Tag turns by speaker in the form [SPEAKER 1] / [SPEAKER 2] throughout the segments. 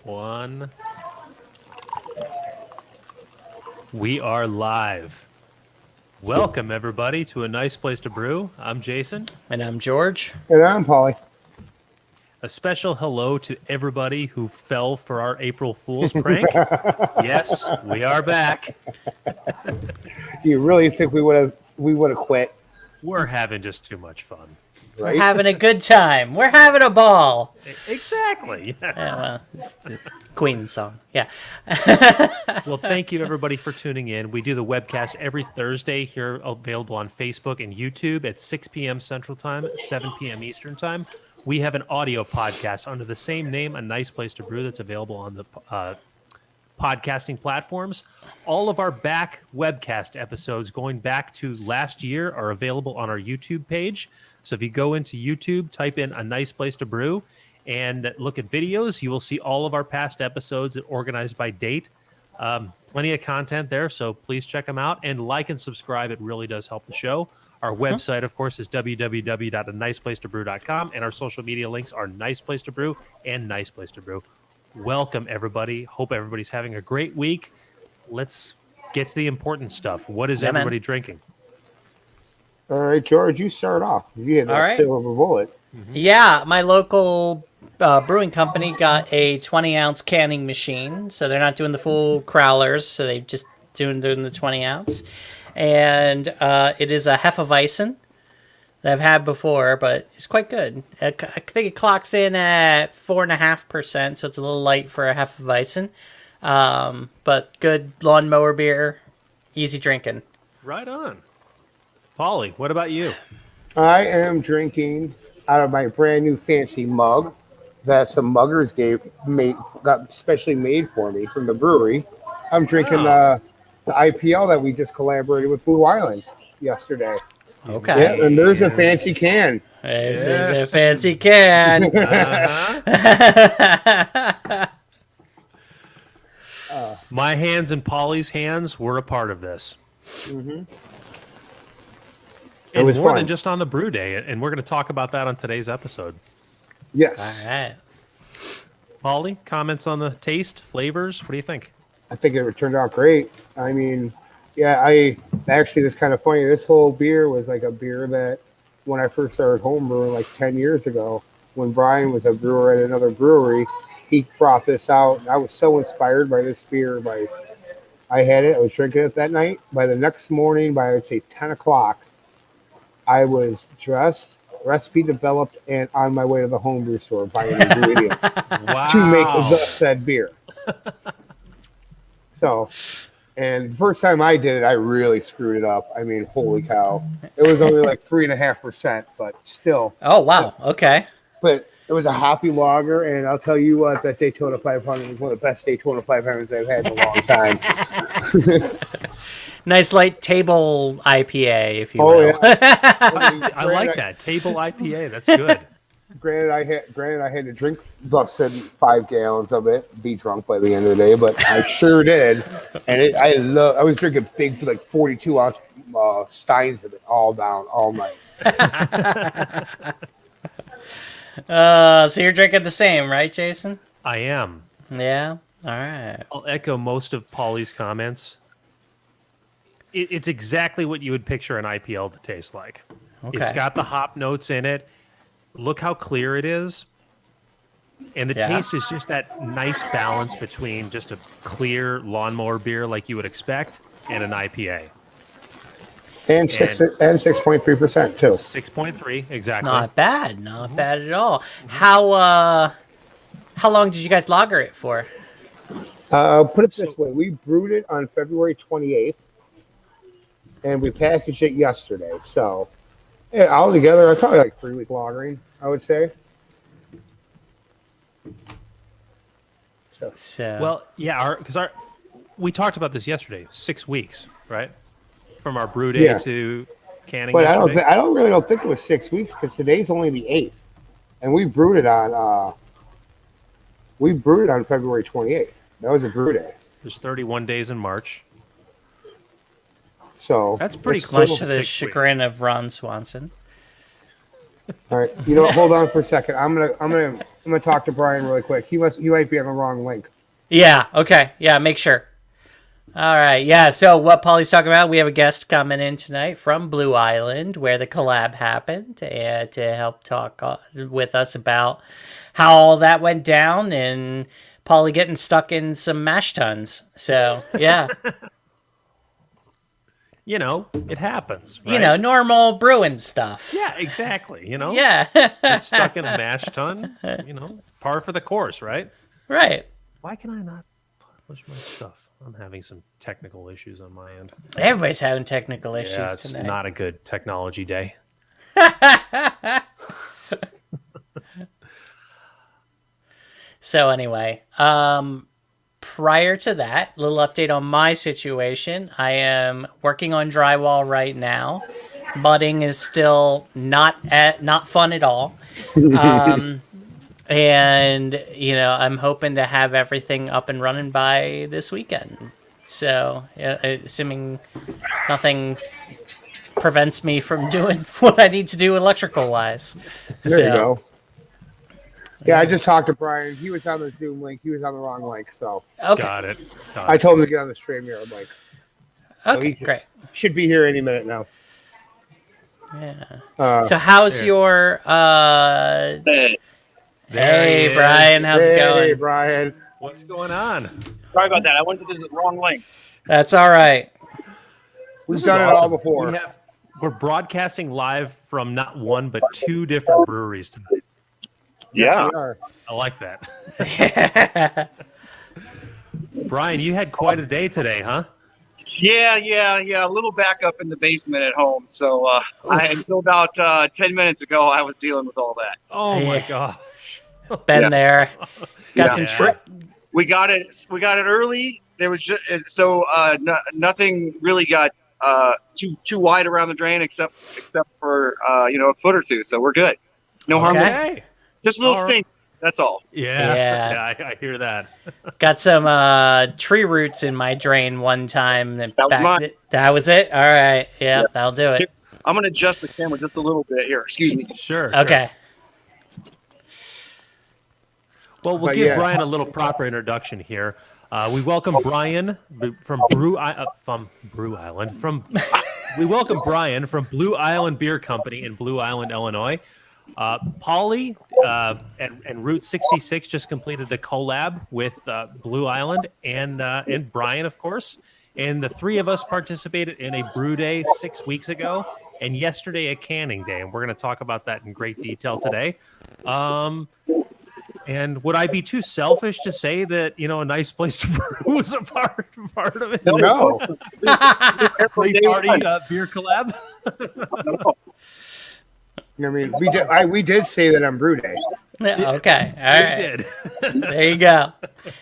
[SPEAKER 1] One. We are live. Welcome, everybody, to A Nice Place to Brew. I'm Jason.
[SPEAKER 2] And I'm George.
[SPEAKER 3] And I'm Polly.
[SPEAKER 1] A special hello to everybody who fell for our April Fool's prank. Yes, we are back.
[SPEAKER 3] Do you really think we would have quit?
[SPEAKER 1] We're having just too much fun.
[SPEAKER 3] Right?
[SPEAKER 2] We're having a good time. We're having a ball.
[SPEAKER 1] Exactly. Yes.
[SPEAKER 2] Well, it's the Queen song. Yeah.
[SPEAKER 1] Well, thank you, everybody, for tuning in. We do the webcast every Thursday here, available on Facebook and YouTube at 6 p.m. Central Time, 7 p.m. Eastern Time. We have an audio podcast under the same name, A Nice Place to Brew, that's available on the podcasting platforms. All of our back webcast episodes going back to last year are available on our YouTube page. So if you go into YouTube, type in A Nice Place to Brew, and look at videos, you will see all of our past episodes organized by date. Plenty of content there, so please check them out. And like and subscribe. It really does help the show. Our website, of course, is www.aniceplacetobrew.com, and our social media links are Nice Place to Brew and Nice Place to Brew. Welcome, everybody. Hope everybody's having a great week. Let's get to the important stuff. What is everybody drinking?
[SPEAKER 3] All right, George, you start off. You had that silver bullet.
[SPEAKER 2] Yeah, my local brewing company got a 20-ounce canning machine, so they're not doing the full crowlers, so they're just doing the 20-ounce. And it is a Hefeweizen that I've had before, but it's quite good. I think it clocks in at 4.5%, so it's a little light for a Hefeweizen. But good lawnmower beer, easy drinking.
[SPEAKER 1] Right on. Polly, what about you?
[SPEAKER 3] I am drinking out of my brand new fancy mug that some muggers got specially made for me from the brewery. I'm drinking the IPL that we just collaborated with Blue Island yesterday.
[SPEAKER 2] Okay.
[SPEAKER 3] Yeah, and there's a fancy can.
[SPEAKER 2] This is a fancy can.
[SPEAKER 1] My hands and Polly's hands were a part of this.
[SPEAKER 3] Mm-hmm.
[SPEAKER 1] And
[SPEAKER 3] was
[SPEAKER 1] more
[SPEAKER 3] fun.
[SPEAKER 1] than just on the brew day, and we're going to talk about that on today's episode.
[SPEAKER 3] Yes.
[SPEAKER 2] All right.
[SPEAKER 1] Polly, comments on the taste, flavors? What do you think?
[SPEAKER 3] I think it turned out great. I mean, yeah, it's kind of funny. This whole beer was like a beer that when I first started homebrewing like 10 years ago, when Brian was a brewer at another brewery, he brought this out. And I was so inspired by this beer. I had it. I was drinking it that night. By the next morning, by I'd say 10 o'clock, I was dressed, recipe developed, and on my way to the homebrew store buying ingredients to make the said beer. So, and the first time I did it, I really screwed it up. I mean, holy cow. It was only like 3.5%, but still.
[SPEAKER 2] Oh, wow. Okay.
[SPEAKER 3] But it was a hoppy lager, and I'll tell you what, that Daytona 500 was one of the best Daytona 500s I've had in a long time.
[SPEAKER 2] Nice light table IPA, if you will.
[SPEAKER 3] Yeah.
[SPEAKER 1] I like that. Table IPA. That's good.
[SPEAKER 3] Granted, I had to drink less than 5 gallons of it, be drunk by the end of the day, but I sure did. And I was drinking big, like 42-ounce steins of it all night.
[SPEAKER 2] So you're drinking the same, right, Jason?
[SPEAKER 1] I am.
[SPEAKER 2] Yeah. All right.
[SPEAKER 1] I'll echo most of Polly's comments. It's exactly what you would picture an IPL to taste like.
[SPEAKER 2] Okay.
[SPEAKER 1] It's got the hop notes in it. Look how clear it is. And the taste is just that nice balance between just a clear lawnmower beer like you would expect and an IPA.
[SPEAKER 3] And 6.3% too.
[SPEAKER 1] 6.3, exactly.
[SPEAKER 2] Not bad. Not bad at all. How long did you guys lager it for?
[SPEAKER 3] Put it this way. We brewed it on February 28th, and we packaged it yesterday. So, yeah, altogether, I probably like 3-week lagering, I would say.
[SPEAKER 2] So,
[SPEAKER 1] Well, yeah, because we talked about this yesterday. 6 weeks, right? From our brew day to canning.
[SPEAKER 3] But
[SPEAKER 1] yesterday.
[SPEAKER 3] I don't think it was 6 weeks because today's only the 8th, and we brewed it on February 28th. That was a brew day.
[SPEAKER 1] There's 31 days in March.
[SPEAKER 3] So
[SPEAKER 1] that's pretty
[SPEAKER 2] much
[SPEAKER 1] close
[SPEAKER 2] to the chagrin of Ron Swanson.
[SPEAKER 3] All right. You know what? Hold on for a second. I'm gonna talk to Brian really quick. He might be on the wrong link.
[SPEAKER 2] Yeah. Okay. Yeah. Make sure. All right. Yeah. So what Paulie's talking about, we have a guest coming in tonight from Blue Island, where the collab happened, and to help talk with us about how all that went down and Paulie getting stuck in some mash tuns. So yeah.
[SPEAKER 1] You know, it happens. Right?
[SPEAKER 2] Normal brewing stuff.
[SPEAKER 1] Yeah, exactly.
[SPEAKER 2] Yeah.
[SPEAKER 1] Get stuck in a mash tun. It's par for the course, right?
[SPEAKER 2] Right.
[SPEAKER 1] Why can I not publish my stuff? I'm having some technical issues on my end.
[SPEAKER 2] Everybody's having technical issues
[SPEAKER 1] Yeah, it's
[SPEAKER 2] tonight.
[SPEAKER 1] not a good technology day.
[SPEAKER 2] So anyway, prior to that, little update on my situation. I am working on drywall right now. Mudding is still not fun at all. And I'm hoping to have everything up and running by this weekend. So, assuming nothing prevents me from doing what I need to do electrical wise.
[SPEAKER 3] There you go. Yeah, I just talked to Brian. He was on the Zoom link. He was on the wrong link, so
[SPEAKER 2] Okay.
[SPEAKER 1] Got it.
[SPEAKER 3] I told him to get on the StreamYard link.
[SPEAKER 2] Okay,
[SPEAKER 3] he
[SPEAKER 2] great.
[SPEAKER 3] Should be here any minute now.
[SPEAKER 2] Yeah. So how's your
[SPEAKER 1] There
[SPEAKER 2] Hey
[SPEAKER 1] he
[SPEAKER 2] Brian,
[SPEAKER 1] is.
[SPEAKER 2] how's it going?
[SPEAKER 3] Hey, Brian.
[SPEAKER 1] What's going on?
[SPEAKER 4] Sorry about that. I went to the wrong link.
[SPEAKER 2] That's all right.
[SPEAKER 3] We've
[SPEAKER 1] This is
[SPEAKER 3] done it all
[SPEAKER 1] awesome.
[SPEAKER 3] before.
[SPEAKER 1] We're broadcasting live from not one but two different breweries tonight.
[SPEAKER 4] Yeah.
[SPEAKER 3] We are.
[SPEAKER 1] I like that. Brian, you had quite a day today, huh?
[SPEAKER 4] Yeah. A little backup in the basement at home. So until about 10 minutes ago, I was dealing with all that.
[SPEAKER 1] Oh my
[SPEAKER 2] Yeah.
[SPEAKER 1] gosh.
[SPEAKER 2] Been
[SPEAKER 4] Yeah.
[SPEAKER 2] there. Got
[SPEAKER 4] Yeah.
[SPEAKER 2] some
[SPEAKER 4] We got it early. There was just nothing really got too wide around the drain except for a foot or two. So we're good. No harm.
[SPEAKER 2] Okay.
[SPEAKER 4] Just a little
[SPEAKER 1] All right.
[SPEAKER 4] stink. That's all.
[SPEAKER 1] Yeah. I hear that.
[SPEAKER 2] Got some tree roots in my drain one time.
[SPEAKER 4] That was mine.
[SPEAKER 2] That was it? All right. Yeah, that'll do it.
[SPEAKER 4] I'm gonna adjust the camera just a little bit here. Excuse me.
[SPEAKER 1] Sure.
[SPEAKER 2] Okay.
[SPEAKER 1] Well, we'll
[SPEAKER 3] But
[SPEAKER 1] give
[SPEAKER 3] yeah.
[SPEAKER 1] Brian a little proper introduction here. We welcome Brian from Brew Island. We welcome Brian from Blue Island Beer Company in Blue Island, Illinois. Paulie and Route 66 just completed a collab with Blue Island and Brian, of course. And the three of us participated in a brew day 6 weeks ago, and yesterday a canning day. And we're going to talk about that in great detail today. And would I be too selfish to say that a nice place to brew was a part of it?
[SPEAKER 3] No.
[SPEAKER 1] Play party beer collab.
[SPEAKER 3] I mean, we did say that on Brew Day.
[SPEAKER 2] Okay. All
[SPEAKER 1] We
[SPEAKER 2] right.
[SPEAKER 1] did.
[SPEAKER 2] There you go.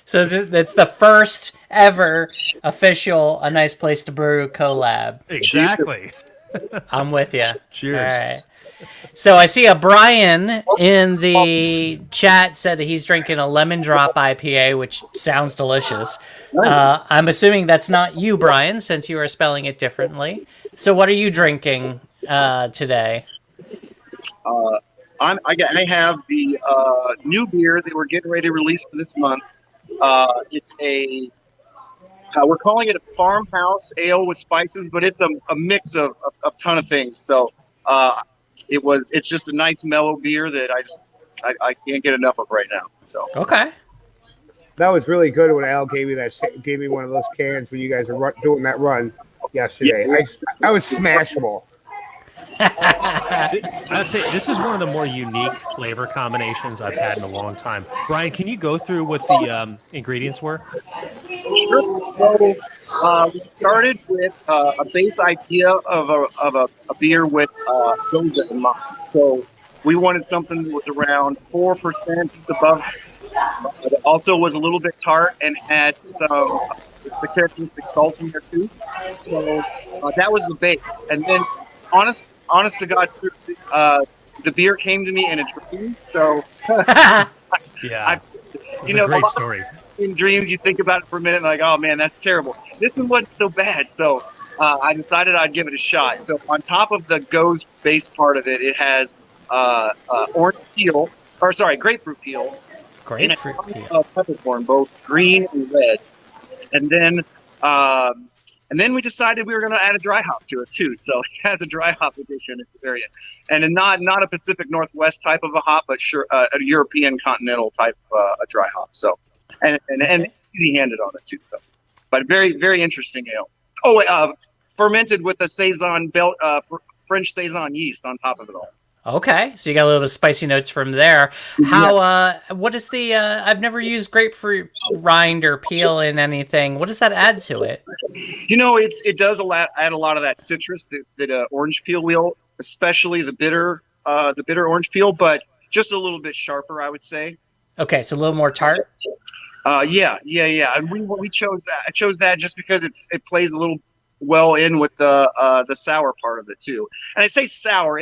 [SPEAKER 2] So that's the first ever official A Nice Place to Brew collab.
[SPEAKER 1] Exactly.
[SPEAKER 2] I'm with you.
[SPEAKER 1] Cheers.
[SPEAKER 2] All right. So I see a Brian in the chat said that he's drinking a lemon drop IPA, which sounds delicious. I'm assuming that's not you, Brian, since you are spelling it differently. So what are you drinking today?
[SPEAKER 4] I have the new beer that we're getting ready to release for this month. It's we're calling it a farmhouse ale with spices, but it's a mix of a ton of things. So it's just a nice mellow beer that I can't get enough of right now. So
[SPEAKER 2] Okay.
[SPEAKER 3] That was really good when Al gave me one of those cans when you guys were doing that run yesterday. I was smashable.
[SPEAKER 1] I'll tell you, this is one of the more unique flavor combinations I've had in a long time. Brian, can you go through what the ingredients were?
[SPEAKER 4] sure. So we started with a base idea of a beer with Goza in mind. So we wanted something that was around 4%, just above. It also was a little bit tart and had some the characteristic salt in there too. So that was the base. And then, honest to God, the beer came to me in a dream. So
[SPEAKER 1] Yeah. It's
[SPEAKER 4] a
[SPEAKER 1] a great story.
[SPEAKER 4] in dreams, you think about it for a minute and like, oh man, that's terrible. This one wasn't so bad. So I decided I'd give it a shot. So on top of the Go's base part of it, it has orange peel, or sorry, grapefruit peel,
[SPEAKER 2] Grapefruit
[SPEAKER 4] and
[SPEAKER 2] peel.
[SPEAKER 4] peppercorn, both green and red. And then we decided we were going to add a dry hop to it too. So it has a dry hop addition. It's very, and not a Pacific Northwest type of a hop, but sure a European continental type a dry hop. So and easy handed on it too. So, but very very interesting ale. Oh, fermented with a saison French saison yeast on top of it all.
[SPEAKER 2] Okay, so you got a little bit of spicy notes from there. How? What is the? I've never used grapefruit rind or peel in anything. What does that add to it?
[SPEAKER 4] It does add a lot of that citrus that orange peel will, especially the bitter orange peel, but just a little bit sharper, I would say.
[SPEAKER 2] Okay, so a little more tart.
[SPEAKER 4] Yeah. And we chose that. I chose that just because it plays a little well in with the sour part of it too. And I say sour,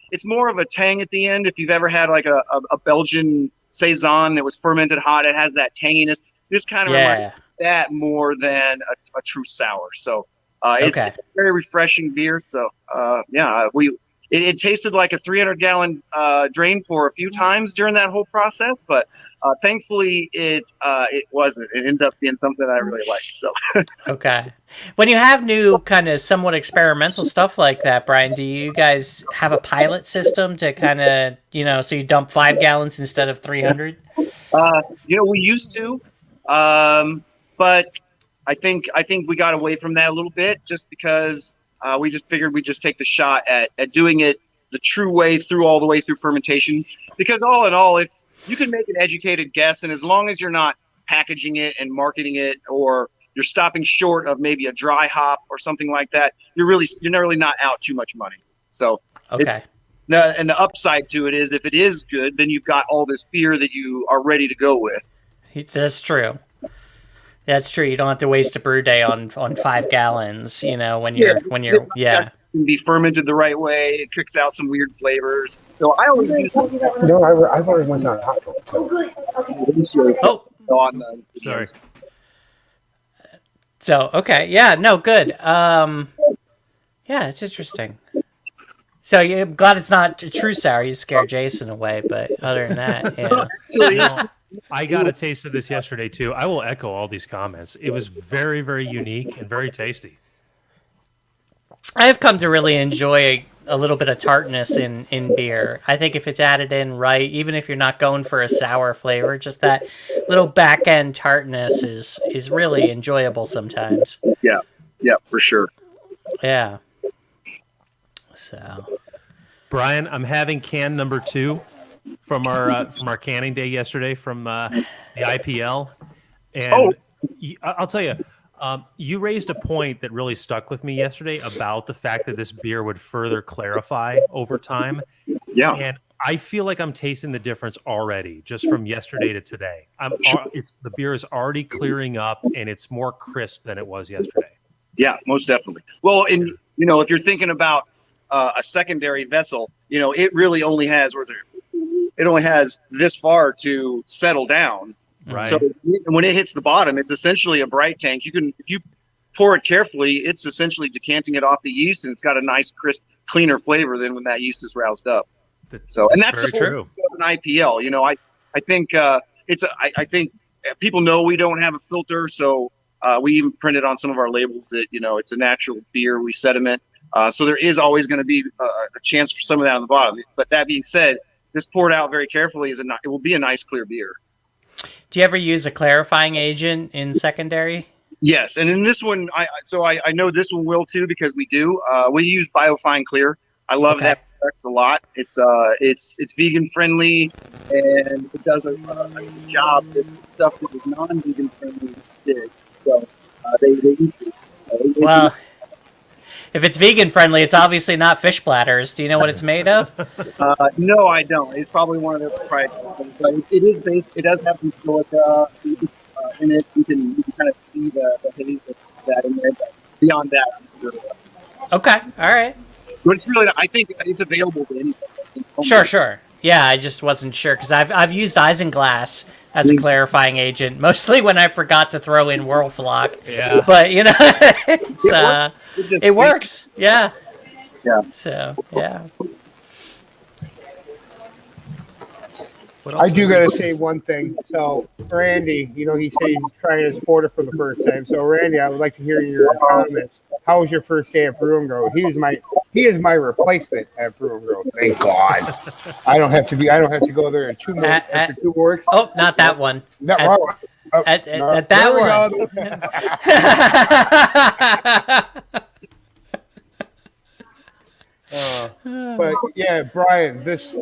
[SPEAKER 4] it's more of a tang at the end. If you've ever had like a Belgian saison that was fermented hot, it has that tanginess. This kind of reminds me of that more than a true sour. So it's a very refreshing beer. So it tasted like a 300-gallon drain pour a few times during that whole process, but thankfully it wasn't. It ends up being something I really like. So
[SPEAKER 2] Okay. When you have new kind of somewhat experimental stuff like that, Brian, do you guys have a pilot system to kind of, so you dump 5 gallons instead of 300?
[SPEAKER 4] We used to, but I think we got away from that a little bit just because we just figured we'd just take the shot at doing it the true way all the way through fermentation. Because all in all, if you can make an educated guess, and as long as you're not packaging it and marketing it, or you're stopping short of maybe a dry hop or something like that, you're really not out too much money. So and the upside to it is, if it is good, then you've got all this beer that you are ready to go with.
[SPEAKER 2] That's true. That's true. You don't have to waste a brew day on 5 gallons, when you're
[SPEAKER 4] It can be fermented the right way. It kicks out some weird flavors. So I always use
[SPEAKER 3] No, I've already went down hot dog.
[SPEAKER 4] on
[SPEAKER 1] Sorry.
[SPEAKER 2] So, okay. Yeah, no, good. Yeah, it's interesting. So I'm glad it's not a true sour. You scared Jason away, but other than that, yeah.
[SPEAKER 1] I got a taste of this yesterday too. I will echo all these comments. It was very, very unique and very tasty.
[SPEAKER 2] I have come to really enjoy a little bit of tartness in beer. I think if it's added in right, even if you're not going for a sour flavor, just that little back end tartness is really enjoyable sometimes.
[SPEAKER 4] Yeah, for sure.
[SPEAKER 2] Yeah. So,
[SPEAKER 1] Brian, I'm having can number 2 from our canning day yesterday from the IPL, and I'll tell you, you raised a point that really stuck with me yesterday about the fact that this beer would further clarify over time.
[SPEAKER 4] Yeah,
[SPEAKER 1] and I feel like I'm tasting the difference already just from yesterday to today. The beer is already clearing up, and it's more crisp than it was yesterday.
[SPEAKER 4] Yeah, most definitely. Well, and if you're thinking about a secondary vessel, it really only has this far to settle down.
[SPEAKER 1] Right.
[SPEAKER 4] So when it hits the bottom, it's essentially a bright tank. If you pour it carefully, it's essentially decanting it off the yeast, and it's got a nice, crisp, cleaner flavor than when that yeast is roused up. That's
[SPEAKER 1] very true.
[SPEAKER 4] An IPL. I think I think people know we don't have a filter, so we even printed on some of our labels that it's a natural beer. We sediment. So there is always going to be a chance for some of that on the bottom. But that being said, this poured out very carefully it will be a nice clear beer.
[SPEAKER 2] do you ever use a clarifying agent in secondary?
[SPEAKER 4] Yes, and in this one, I know this one will too because we do. We use Biofine Clear. I love that product a lot. It's vegan friendly, and it does a good job that stuff that is non-vegan friendly did. So they use it.
[SPEAKER 2] Well, if it's vegan friendly, it's obviously not fish bladders. Do you know what it's made of?
[SPEAKER 4] No, I don't. It's probably one of their proprietary things, but it is based. It does have some silica in it. You can kind of see the haze of that in there. But beyond that, I'm sure.
[SPEAKER 2] Okay, all right.
[SPEAKER 4] But it's really. I think it's available to anyone.
[SPEAKER 2] Sure. Yeah, I just wasn't sure because I've used isinglass as a clarifying agent, mostly when I forgot to throw in Whirlflock.
[SPEAKER 1] Yeah.
[SPEAKER 2] But it works. Yeah.
[SPEAKER 4] Yeah.
[SPEAKER 2] So yeah.
[SPEAKER 1] What else
[SPEAKER 3] I do
[SPEAKER 1] was
[SPEAKER 3] gotta
[SPEAKER 1] it?
[SPEAKER 3] say one thing. So Randy, he said he's trying his porter for the first time. So Randy, I would like to hear your comments. How was your first day at Brew and Grow? He is my replacement at Brew and Grow. Thank God. I don't have to go there in 2 more after 2 weeks.
[SPEAKER 2] Oh, not that one.
[SPEAKER 3] Not
[SPEAKER 2] At-
[SPEAKER 3] wrong. Oh,
[SPEAKER 2] at
[SPEAKER 3] no,
[SPEAKER 2] that
[SPEAKER 3] there we
[SPEAKER 2] one.
[SPEAKER 3] go. But yeah, Brian, this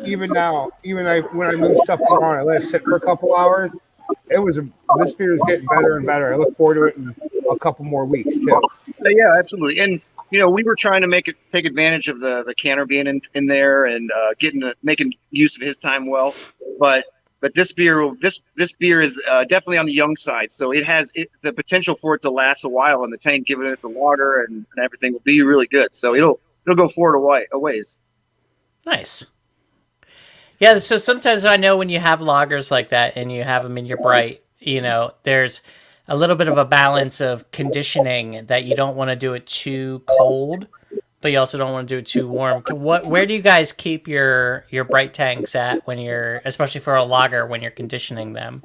[SPEAKER 3] even now, when I move stuff around, I let it sit for a couple hours. This beer is getting better and better. I look forward to it in a couple more weeks too.
[SPEAKER 4] Yeah, absolutely. And we were trying to take advantage of the canner being in there and making use of his time well. But this beer is definitely on the young side, so it has the potential for it to last a while in the tank, given it's a lager and everything will be really good. So it'll go forward a ways.
[SPEAKER 2] Nice. Yeah, so sometimes I know when you have lagers like that and you have them in your bright, there's a little bit of a balance of conditioning that you don't want to do it too cold, but you also don't want to do it too warm. Where do you guys keep your bright tanks at especially for a lager, when you're conditioning them?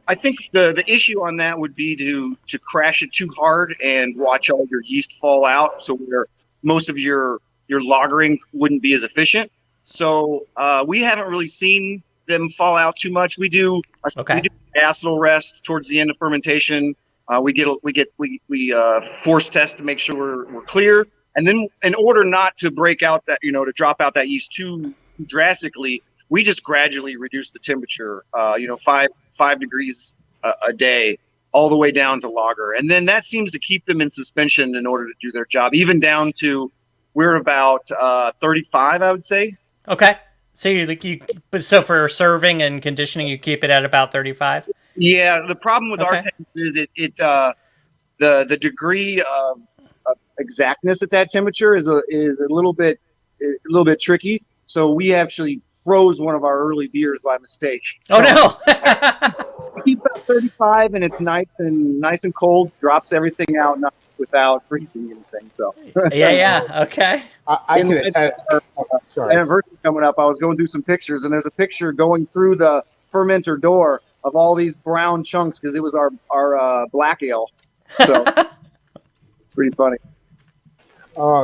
[SPEAKER 4] I think the issue on that would be to crash it too hard and watch all your yeast fall out, so where most of your lagering wouldn't be as efficient. So we haven't really seen them fall out too much. We do acid rest towards the end of fermentation. We force test to make sure we're clear, and then in order not to break out that to drop out that yeast too drastically, we just gradually reduce the temperature, 5 degrees a day, all the way down to lager, and then that seems to keep them in suspension in order to do their job, even down to we're about 35, I would say.
[SPEAKER 2] Okay, so for serving and conditioning, you keep it at about 35.
[SPEAKER 4] Yeah, the problem with our tank is the degree of exactness at that temperature is a little bit tricky. So we actually froze one of our early beers by mistake. So
[SPEAKER 2] oh no!
[SPEAKER 4] keep it at 35, and it's nice and cold. Drops everything out nice without freezing anything. So
[SPEAKER 2] yeah, okay.
[SPEAKER 3] Sorry.
[SPEAKER 4] Anniversary coming up, I was going through some pictures, and there's a picture going through the fermenter door of all these brown chunks because it was our black ale. So it's pretty funny.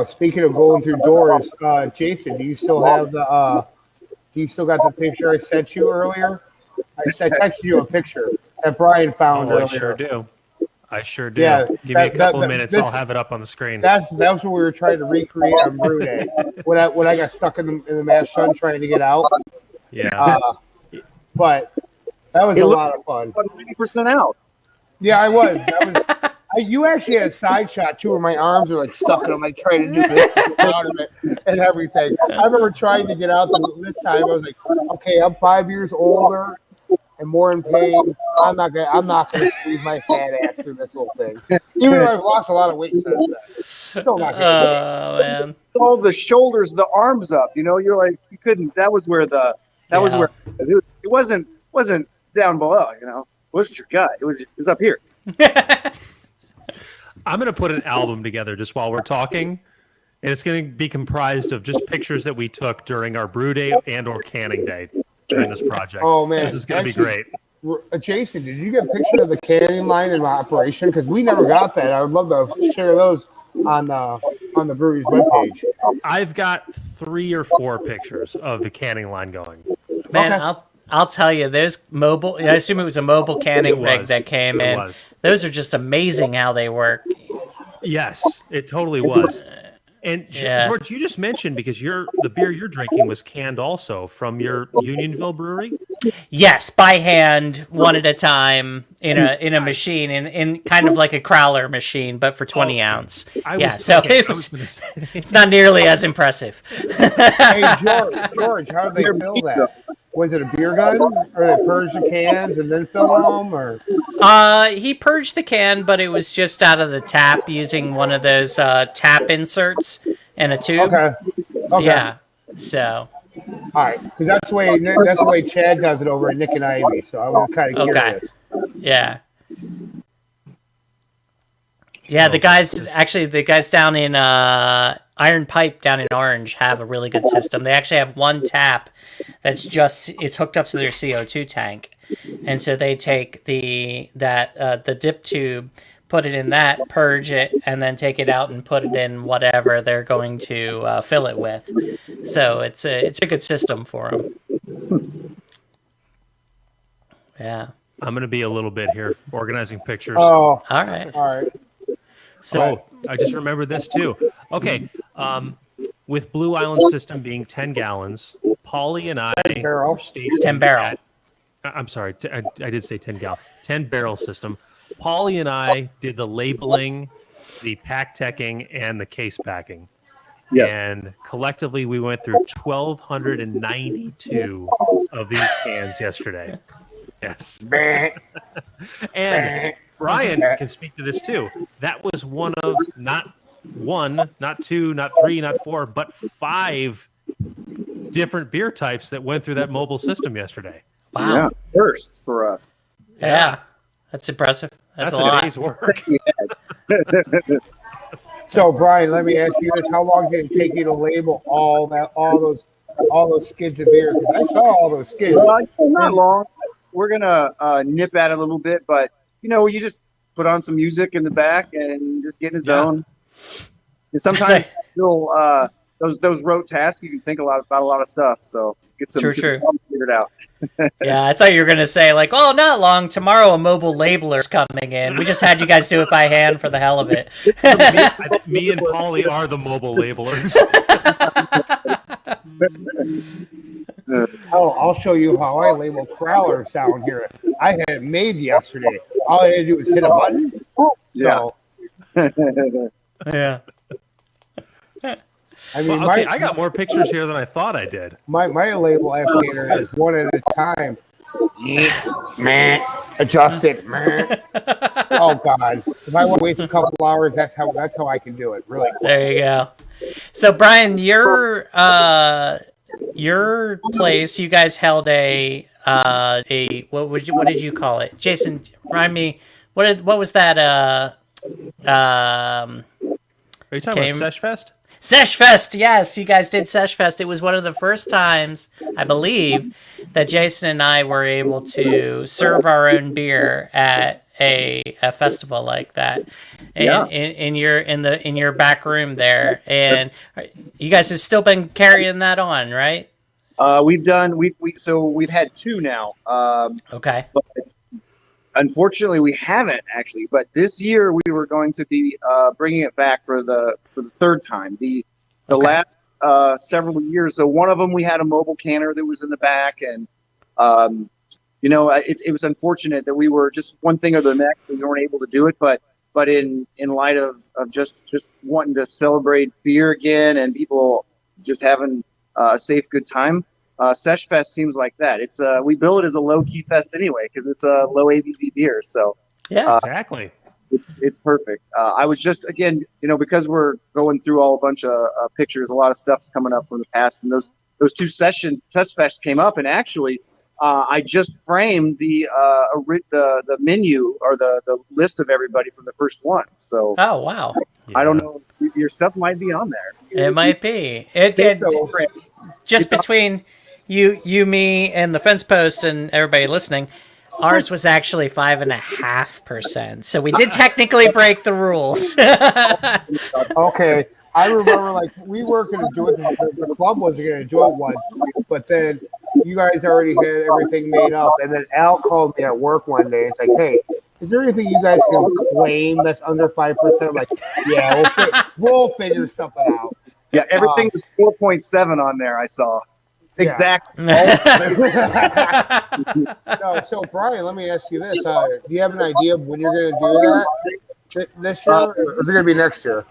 [SPEAKER 3] Speaking of going through doors, Jason, do you still got the picture I sent you earlier? I texted you a picture that Brian found earlier.
[SPEAKER 1] I sure do.
[SPEAKER 3] Yeah,
[SPEAKER 1] give me a couple of minutes. I'll have it up on the screen.
[SPEAKER 3] That's what we were trying to recreate on Brew Day when I got stuck in the mass sun trying to get out.
[SPEAKER 1] Yeah.
[SPEAKER 3] But that was a lot of fun.
[SPEAKER 4] 90% out.
[SPEAKER 3] Yeah, I was. You actually had a side shot too, where my arms were stuck, and I'm trying to do this out of it and everything. I remember trying to get out this time. I was like, okay, I'm 5 years older and more in pain. I'm not gonna squeeze my fat ass through this whole thing. Even though I've lost a lot of weight since then. Still not gonna
[SPEAKER 2] Oh man.
[SPEAKER 4] All the shoulders, the arms up. You're like you couldn't. That was where it wasn't down below. It wasn't your gut. It was up here.
[SPEAKER 1] I'm going to put an album together just while we're talking, and it's going to be comprised of just pictures that we took during our brew day and or canning day during this project.
[SPEAKER 3] Oh, man.
[SPEAKER 1] This is going to be great.
[SPEAKER 3] Jason, did you get a picture of the canning line in operation? Because we never got that. I would love to share those on the brewery's webpage.
[SPEAKER 1] I've got 3 or 4 pictures of the canning line going.
[SPEAKER 2] Man,
[SPEAKER 3] Okay.
[SPEAKER 2] I'll tell you, those mobile, I assume it was a mobile canning rig that came in.
[SPEAKER 1] Was.
[SPEAKER 2] Those are just amazing how they work.
[SPEAKER 1] Yes, it totally was. And George, you just mentioned, because the beer you're drinking was canned also from your Unionville brewery?
[SPEAKER 2] Yes, by hand, one at a time in a machine, in kind of like a crowler machine, but for 20 ounce. It's not nearly as impressive.
[SPEAKER 3] Hey, George, how did they fill that? Was it a beer gun, or they purged the cans and then fill them, or?
[SPEAKER 2] He purged the can, but it was just out of the tap using one of those tap inserts and a tube.
[SPEAKER 3] Okay.
[SPEAKER 2] Yeah. So.
[SPEAKER 3] All right, because that's the way Chad does it over at Nick and Ivy. So I was kind of curious.
[SPEAKER 2] Yeah. Yeah, the guys down in Iron Pipe down in Orange have a really good system. They actually have one tap that's it's hooked up to their CO2 tank, and so they take the dip tube, put it in that, purge it, and then take it out and put it in whatever they're going to fill it with. So it's a good system for them. Yeah.
[SPEAKER 1] I'm going to be a little bit here organizing pictures.
[SPEAKER 3] Oh,
[SPEAKER 2] All right.
[SPEAKER 3] all right.
[SPEAKER 2] So
[SPEAKER 1] I just remembered this too. Okay. With Blue Island system being 10 gallons, Polly and I
[SPEAKER 3] Barrel.
[SPEAKER 1] stationed
[SPEAKER 2] 10 barrel.
[SPEAKER 1] I'm sorry. I did say 10 gallon. 10 barrel system. Polly and I did the labeling, the pack teching, and the case packing.
[SPEAKER 4] Yeah.
[SPEAKER 1] And collectively, we went through 1,292 of these cans yesterday. Yes. And Brian can speak to this too. That was one of not one, not two, not three, not four, but 5 different beer types that went through that mobile system yesterday.
[SPEAKER 2] wow.
[SPEAKER 4] Yeah, first for us.
[SPEAKER 2] Yeah. That's impressive. That's a
[SPEAKER 1] a
[SPEAKER 2] lot.
[SPEAKER 1] day's work.
[SPEAKER 3] So, Brian, let me ask you this: how long did it take you to label all those skids of beer? Because I saw all those skids.
[SPEAKER 4] Not long. We're gonna nip at it a little bit, but you just put on some music in the back and just get in the zone. And sometimes those rote tasks, you can think about a lot of stuff. So get some
[SPEAKER 2] True.
[SPEAKER 4] figured out.
[SPEAKER 2] Yeah, I thought you were going to say, like, oh, not long. Tomorrow a mobile labeler's coming in. We just had you guys do it by hand for the hell of it.
[SPEAKER 1] Me and Polly are the mobile labelers.
[SPEAKER 3] I'll show you how I label crowlers down here. I had it made yesterday. All I had to do was hit a button. So,
[SPEAKER 2] Yeah.
[SPEAKER 3] I mean,
[SPEAKER 1] I got more pictures here than I thought I did.
[SPEAKER 3] my label applicator is one at a time. Adjust it. Oh God! If I want to waste a couple hours, that's how I can do it. Really quick.
[SPEAKER 2] There you go. So, Brian, your place, you guys held a what did you call it? Jason, remind me, what was that?
[SPEAKER 1] Are you talking about Sesh Fest?
[SPEAKER 2] Sesh Fest, yes, you guys did Sesh Fest. It was one of the first times, I believe, that Jason and I were able to serve our own beer at a festival like that. In your back room there. And you guys have still been carrying that on, right?
[SPEAKER 4] We've had 2 now.
[SPEAKER 2] Okay.
[SPEAKER 4] But unfortunately, we haven't actually. But this year, we were going to be bringing it back for the 3rd time. The last several years. So one of them, we had a mobile canner that was in the back, and it was unfortunate that we were just one thing or the next. We weren't able to do it, but in light of just wanting to celebrate beer again and people just having a safe, good time. Sesh Fest seems like that. It's we bill it as a low key fest anyway because it's a low ABV beer. So
[SPEAKER 2] yeah,
[SPEAKER 1] exactly.
[SPEAKER 4] It's perfect. I was just again, because we're going through a bunch of pictures, a lot of stuff's coming up from the past, and those 2 Sesh Fest came up, and actually, I just framed the menu or the list of everybody from the first one. So
[SPEAKER 2] oh wow,
[SPEAKER 4] I don't know, your stuff might be on there.
[SPEAKER 2] It might be. Just between you, me, and the fence post, and everybody listening, ours was actually 5.5%. So we did technically break the rules.
[SPEAKER 3] Okay, I remember we weren't going to do it. The club wasn't going to do it once, but then you guys already had everything made up, and then Al called me at work one day. It's like, hey, is there anything you guys can claim that's under 5%? I'm like, yeah, we'll figure something out.
[SPEAKER 4] Yeah, everything was 4.7 on there. I saw. Exactly.
[SPEAKER 3] No, so Brian, let me ask you this: do you have an idea of when you're going to do that this year, or is it going to be next year?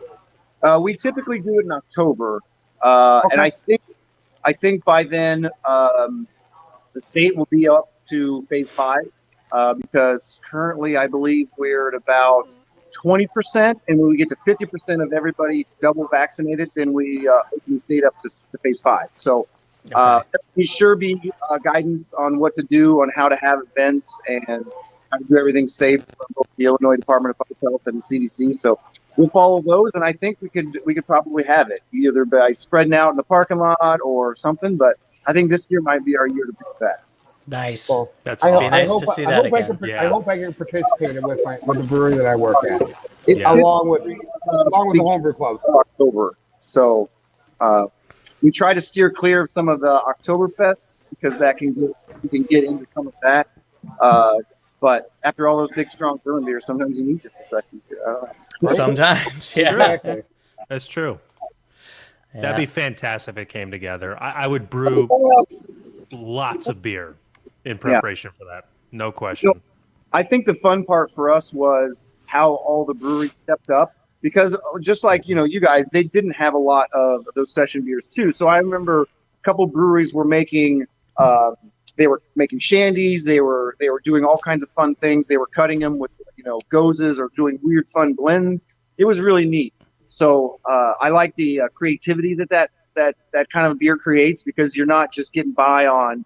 [SPEAKER 4] We typically do it in October, and I think by then the state will be up to phase 5 because currently I believe we're at about 20%, and when we get to 50% of everybody double vaccinated, then we stayed up to phase 5. So. We sure be guidance on what to do, on how to have events, and how to do everything safe from both the Illinois Department of Public Health and the CDC. So we'll follow those, and I think we could probably have it either by spreading out in the parking lot or something. But I think this year might be our year to do that.
[SPEAKER 2] Nice.
[SPEAKER 3] Well,
[SPEAKER 1] That's
[SPEAKER 3] I,
[SPEAKER 1] awesome.
[SPEAKER 2] Be nice
[SPEAKER 3] hope,
[SPEAKER 2] to see
[SPEAKER 3] I
[SPEAKER 2] that
[SPEAKER 3] hope I
[SPEAKER 2] again.
[SPEAKER 3] can.
[SPEAKER 1] Yeah.
[SPEAKER 3] I hope I can participate with the brewery that I work at,
[SPEAKER 4] It's
[SPEAKER 1] Yeah.
[SPEAKER 3] along with the homebrew club.
[SPEAKER 4] October, so we try to steer clear of some of the Oktoberfests because we can get into some of that. But after all those big, strong brewing beers, sometimes you need just a second.
[SPEAKER 2] Sometimes, yeah.
[SPEAKER 3] Exactly.
[SPEAKER 1] That's true.
[SPEAKER 2] Yeah.
[SPEAKER 1] That'd be fantastic if it came together. I would brew lots of beer in preparation for that. No question.
[SPEAKER 4] I think the fun part for us was how all the breweries stepped up, because just like, you guys, they didn't have a lot of those session beers too. So I remember a couple breweries were making shandies. They were doing all kinds of fun things. They were cutting them with, gozes or doing weird fun blends. It was really neat. So I like the creativity that kind of beer creates, because you're not just getting by on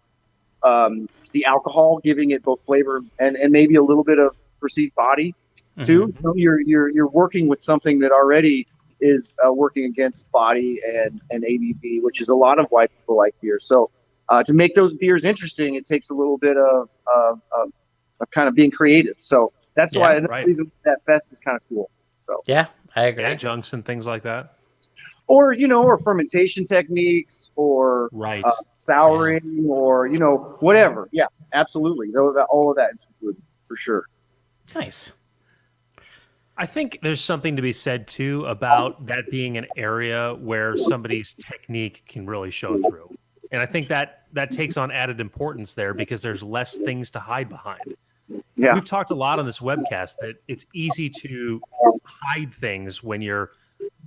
[SPEAKER 4] the alcohol, giving it both flavor and maybe a little bit of perceived body too.
[SPEAKER 2] Mm-hmm.
[SPEAKER 4] So you're working with something that already is working against body and ABV, which is a lot of why people like beer. So to make those beers interesting, it takes a little bit of kind of being creative. So that's why another reason that fest is kind of cool. So
[SPEAKER 2] Yeah, I agree.
[SPEAKER 1] Adjuncts and things like that.
[SPEAKER 4] or fermentation techniques, or
[SPEAKER 1] Right.
[SPEAKER 4] souring, or whatever. Yeah, absolutely. All of that is included for sure.
[SPEAKER 2] Nice.
[SPEAKER 1] I think there's something to be said too about that being an area where somebody's technique can really show through. And I think that takes on added importance there, because there's less things to hide behind.
[SPEAKER 4] Yeah.
[SPEAKER 1] We've talked a lot on this webcast that it's easy to hide things when you're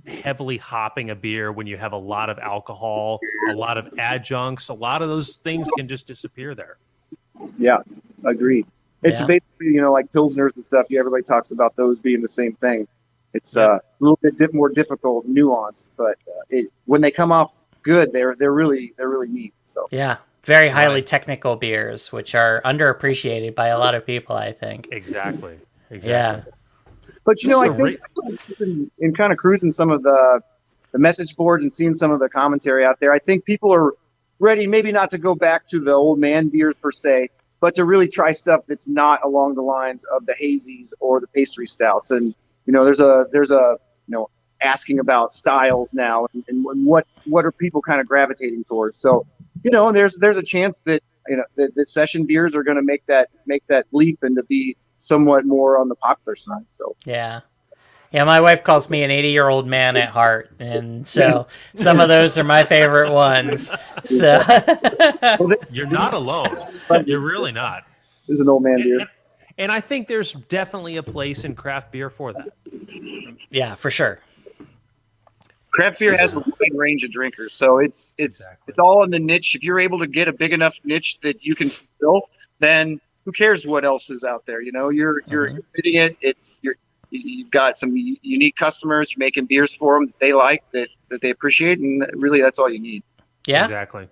[SPEAKER 1] heavily hopping a beer, when you have a lot of alcohol, a lot of adjuncts, a lot of those things can just disappear there.
[SPEAKER 4] Yeah, agreed. It's
[SPEAKER 2] Yeah.
[SPEAKER 4] basically, like Pilsners and stuff. Everybody talks about those being the same thing. It's a little bit more difficult, nuanced, but when they come off good, they're really neat. So
[SPEAKER 2] Yeah. Very highly technical beers, which are underappreciated by a lot of people, I think.
[SPEAKER 1] Exactly.
[SPEAKER 2] Yeah.
[SPEAKER 4] but
[SPEAKER 1] This
[SPEAKER 4] I
[SPEAKER 1] is a
[SPEAKER 4] think in kind of cruising some of the message boards and seeing some of the commentary out there, I think people are ready, maybe not to go back to the old man beers per se, but to really try stuff that's not along the lines of the hazies or the pastry stouts. And there's a asking about styles now, and what are people kind of gravitating towards. So there's a chance that that session beers are going to make that leap and to be somewhat more on the popular side. So
[SPEAKER 2] Yeah. Yeah, my wife calls me an 80-year-old man at heart, and so some of those are my favorite ones. So
[SPEAKER 1] You're not alone. You're really not.
[SPEAKER 4] this is an old man beer.
[SPEAKER 1] And I think there's definitely a place in craft beer for that.
[SPEAKER 2] yeah, for sure.
[SPEAKER 4] Craft beer has a wide range of drinkers, so it's all in the niche. If you're able to get a big enough niche that you can fill, then who cares what else is out there? You're fitting it. You've got some unique customers. You're making beers for them that they like, that they appreciate, and really that's all you need.
[SPEAKER 2] Yeah.
[SPEAKER 1] Exactly.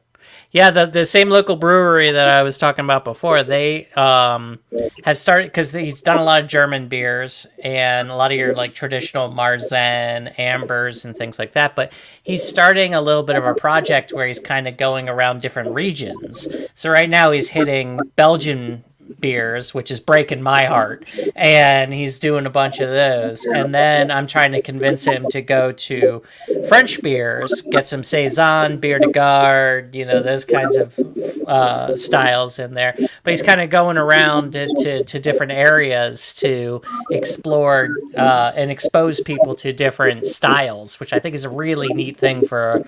[SPEAKER 2] Yeah, the same local brewery that I was talking about before, they have started, because he's done a lot of German beers and a lot of your like traditional Marzen, Ambers, and things like that. But he's starting a little bit of a project where he's kind of going around different regions. So right now he's hitting Belgian beers, which is breaking my heart, and he's doing a bunch of those. And then I'm trying to convince him to go to French beers, get some saison, bière de garde, those kinds of styles in there. But he's kind of going around to different areas to explore and expose people to different styles, which I think is a really neat thing for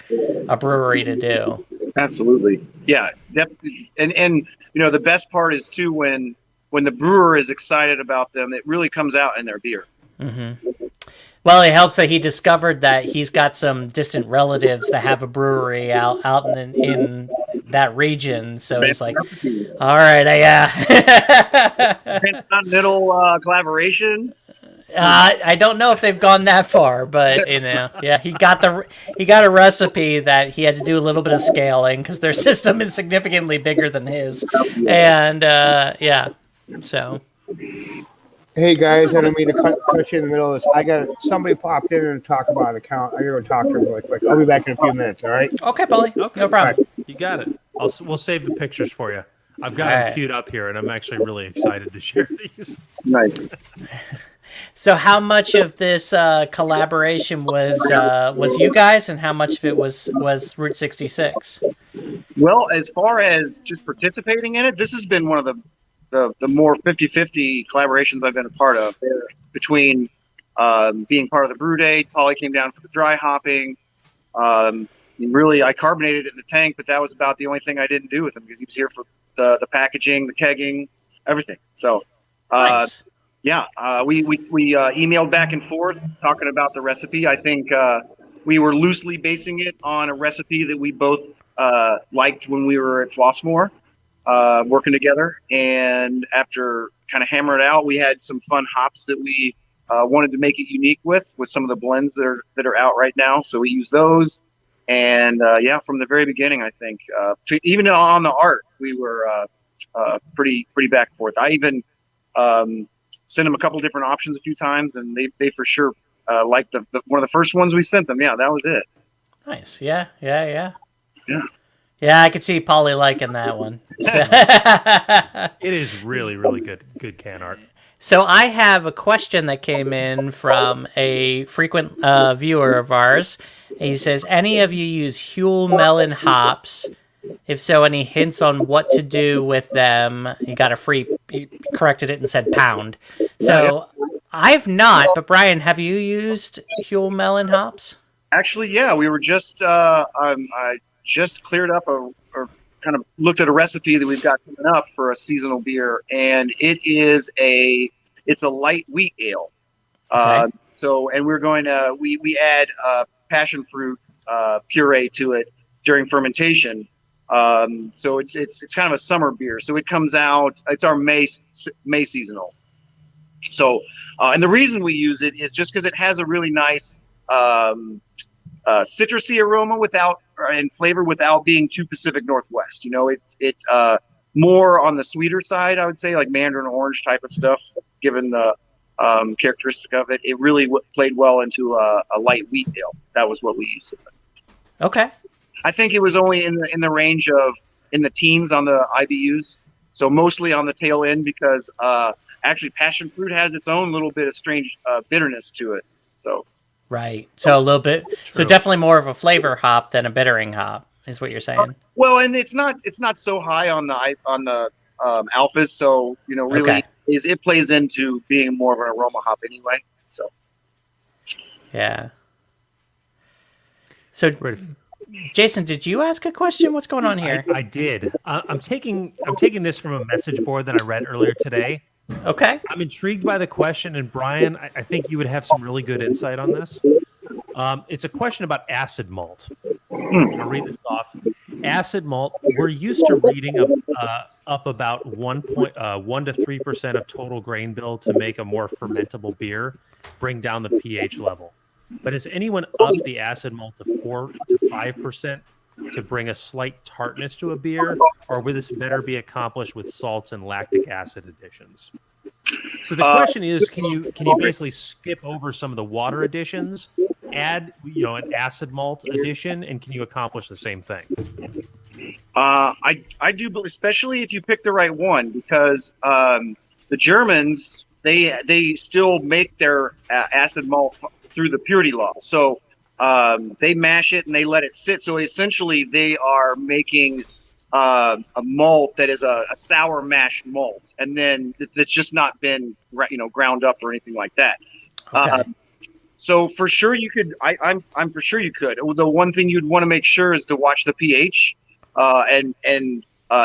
[SPEAKER 2] a brewery to do.
[SPEAKER 4] Absolutely, yeah, definitely. And the best part is too when the brewer is excited about them, it really comes out in their beer.
[SPEAKER 2] Mm-hmm. Well, it helps that he discovered that he's got some distant relatives that have a brewery out in that region. So he's like, all right, yeah.
[SPEAKER 4] Transcontinental collaboration.
[SPEAKER 2] I don't know if they've gone that far, but yeah, he got a recipe that he had to do a little bit of scaling because their system is significantly bigger than his, and yeah, so
[SPEAKER 3] Hey guys, I don't mean to cut you in the middle of this. I got somebody popped in and talk about an account. I gotta go talk to them really quick. I'll be back in a few minutes. All right.
[SPEAKER 2] Okay, Polly.
[SPEAKER 1] Okay.
[SPEAKER 2] No problem.
[SPEAKER 1] You got it. We'll save the pictures for you. I've got
[SPEAKER 2] All
[SPEAKER 1] them
[SPEAKER 2] right.
[SPEAKER 1] queued up here, and I'm actually really excited to share these.
[SPEAKER 4] Nice.
[SPEAKER 2] So, how much of this collaboration was you guys, and how much of it was Route 66?
[SPEAKER 4] Well, as far as just participating in it, this has been one of the more 50-50 collaborations I've been a part of. There, between being part of the brew day, Polly came down for the dry hopping. Really, I carbonated it in the tank, but that was about the only thing I didn't do with him because he was here for the packaging, the kegging, everything. So,
[SPEAKER 2] Nice.
[SPEAKER 4] yeah, we emailed back and forth talking about the recipe. I think we were loosely basing it on a recipe that we both liked when we were at Flossmoor working together. And after kind of hammer it out, we had some fun hops that we wanted to make it unique with some of the blends that are out right now. So we used those. And yeah, from the very beginning, I think even on the art, we were pretty back and forth. I even sent them a couple different options a few times, and they for sure liked the one of the first ones we sent them. Yeah, that was it.
[SPEAKER 2] Nice. Yeah.
[SPEAKER 4] Yeah.
[SPEAKER 2] Yeah, I could see Polly liking that one. So,
[SPEAKER 1] It is really, really good can art.
[SPEAKER 2] so I have a question that came in from a frequent viewer of ours. He says, any of you use Huel melon hops? If so, any hints on what to do with them? He corrected it and said pound. So I've not, but Brian, have you used Huel melon hops?
[SPEAKER 4] Actually, yeah, we were just I just cleared up or kind of looked at a recipe that we've got coming up for a seasonal beer, and it's a light wheat ale.
[SPEAKER 2] Okay.
[SPEAKER 4] And we're going to we add passion fruit puree to it during fermentation. So it's kind of a summer beer. So it comes out. It's our May seasonal. So and the reason we use it is just because it has a really nice citrusy aroma and flavor without being too Pacific Northwest. You know, it more on the sweeter side, I would say, like mandarin orange type of stuff. Given the characteristic of it, it really played well into a light wheat ale. That was what we used it with.
[SPEAKER 2] Okay.
[SPEAKER 4] I think it was only in the range of in the teens on the IBUs, so mostly on the tail end because actually passion fruit has its own little bit of strange bitterness to it. So
[SPEAKER 2] Right. So a little bit. So definitely more of a flavor hop than a bittering hop is what you're saying.
[SPEAKER 4] well, and it's not so high on the alphas. So you know, really
[SPEAKER 2] Okay.
[SPEAKER 4] it plays into being more of an aroma hop anyway. So
[SPEAKER 2] Yeah. So, Jason, did you ask a question? What's going on here?
[SPEAKER 1] I did. I'm taking this from a message board that I read earlier today.
[SPEAKER 2] Okay.
[SPEAKER 1] I'm intrigued by the question, and Brian, I think you would have some really good insight on this. It's a question about acid malt. I'll read this off. Acid malt. We're used to reading up about 1 to 3% of total grain bill to make a more fermentable beer, bring down the pH level. But has anyone upped the acid malt to 4 to 5% to bring a slight tartness to a beer, or would this better be accomplished with salts and lactic acid additions? So the question is, can you basically skip over some of the water additions, add an acid malt addition, and can you accomplish the same thing?
[SPEAKER 4] I do, especially if you pick the right one, because the Germans they still make their acid malt through the purity law. So they mash it and they let it sit. So essentially, they are making a malt that is a sour mash malt, and then it's just not been ground up or anything like that.
[SPEAKER 2] Okay.
[SPEAKER 4] So for sure you could. I'm for sure you could. The one thing you'd want to make sure is to watch the pH, and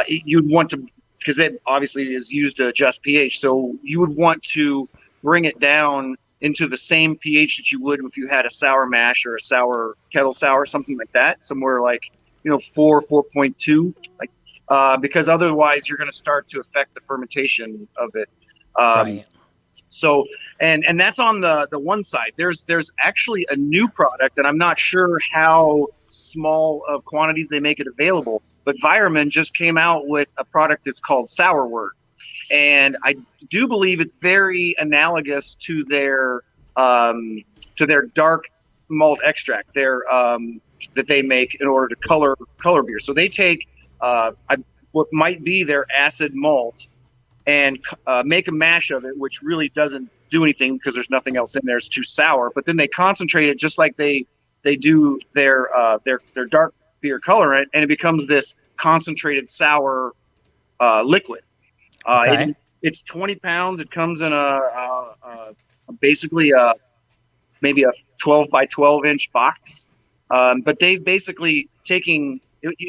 [SPEAKER 4] you'd want to, because that obviously is used to adjust pH. So you would want to bring it down into the same pH that you would if you had a sour mash or a sour kettle sour, something like that, somewhere like 4.2, like because otherwise you're going to start to affect the fermentation of it.
[SPEAKER 2] Right.
[SPEAKER 4] So and that's on the one side. There's actually a new product, and I'm not sure how small of quantities they make it available, but Vireman just came out with a product that's called Sour Word. and I do believe it's very analogous to their dark malt extract, that they make in order to color beer. So they take what might be their acid malt and make a mash of it, which really doesn't do anything because there's nothing else in there. It's too sour. But then they concentrate it just like they do their dark beer colorant, and it becomes this concentrated sour liquid.
[SPEAKER 2] Okay.
[SPEAKER 4] It's 20 pounds. It comes in basically maybe a 12 by 12 inch box. But they've basically taking.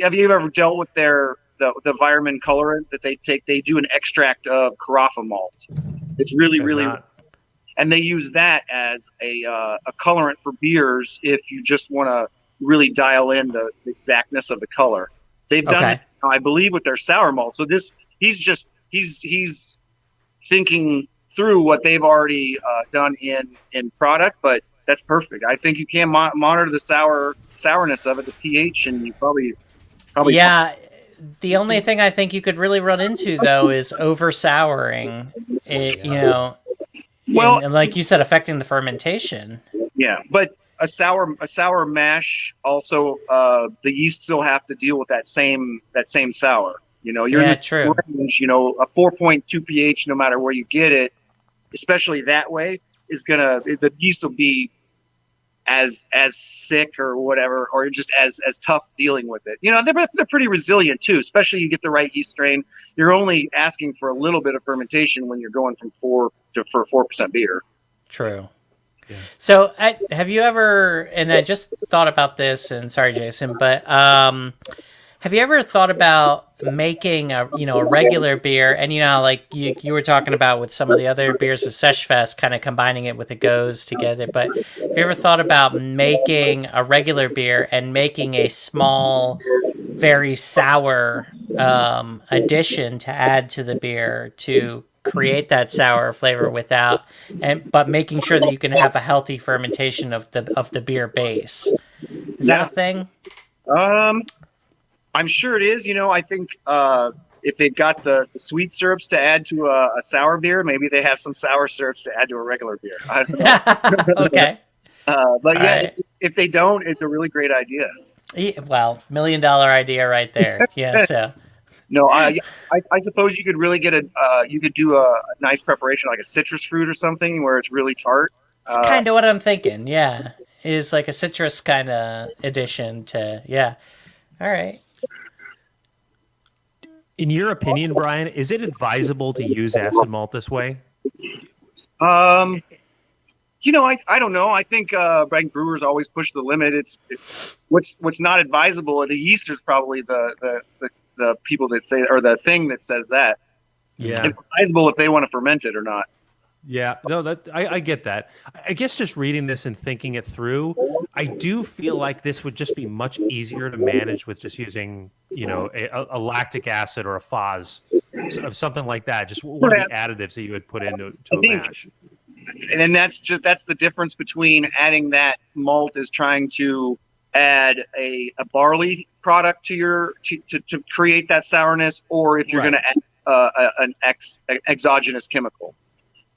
[SPEAKER 4] Have you ever dealt with the Vireman colorant that they take? They do an extract of carafa malt. It's really and they use that as a colorant for beers if you just want to really dial in the exactness of the color. They've done it, I believe, with their sour malt. So he's thinking through what they've already done in product, but that's perfect. I think you can monitor the sourness of it, the pH, and you probably
[SPEAKER 2] yeah. The only thing I think you could really run into though is over souring. And like you said, affecting the fermentation.
[SPEAKER 4] Yeah, but a sour mash also, the yeast still have to deal with that same sour. You're in this
[SPEAKER 2] true.
[SPEAKER 4] range, a 4.2 pH, no matter where you get it, especially that way, the yeast will be as sick or whatever, or just as tough dealing with it. They're pretty resilient too, especially you get the right yeast strain. You're only asking for a little bit of fermentation when you're going from 4% beer.
[SPEAKER 2] True. Yeah. So have you ever, and I just thought about this, and sorry, Jason, but have you ever thought about making a regular beer, and like you were talking about with some of the other beers with Seshfest, kind of combining it with a goes together, but have you ever thought about making a regular beer and making a small, very sour addition to add to the beer to create that sour flavor but making sure that you can have a healthy fermentation of the beer base? Is that a thing?
[SPEAKER 4] I'm sure it is. I think if they've got the sweet syrups to add to a sour beer, maybe they have some sour syrups to add to a regular beer. I don't know.
[SPEAKER 2] Okay.
[SPEAKER 4] But right. If they don't, it's a really great idea.
[SPEAKER 2] Well, $1 million idea right there. Yeah. So.
[SPEAKER 4] No, I suppose you could really get you could do a nice preparation like a citrus fruit or something where it's really tart.
[SPEAKER 2] It's kind of what I'm thinking. Yeah, is like a citrus kind of addition to All right.
[SPEAKER 1] In your opinion, Brian, is it advisable to use acid malt this way?
[SPEAKER 4] I don't know. I think brewers always push the limit. It's what's not advisable. The yeasters probably the people that say, or the thing that says that.
[SPEAKER 1] Yeah,
[SPEAKER 4] it's advisable if they want to ferment it or not.
[SPEAKER 1] Yeah, no, I get that. I guess just reading this and thinking it through, I do feel like this would just be much easier to manage with just using, a lactic acid or a FOS, something like that. Just one of the additives that you would put into a mash.
[SPEAKER 4] And then that's the difference between adding that malt is trying to add a barley product to to create that sourness, or if you're going to add an exogenous chemical.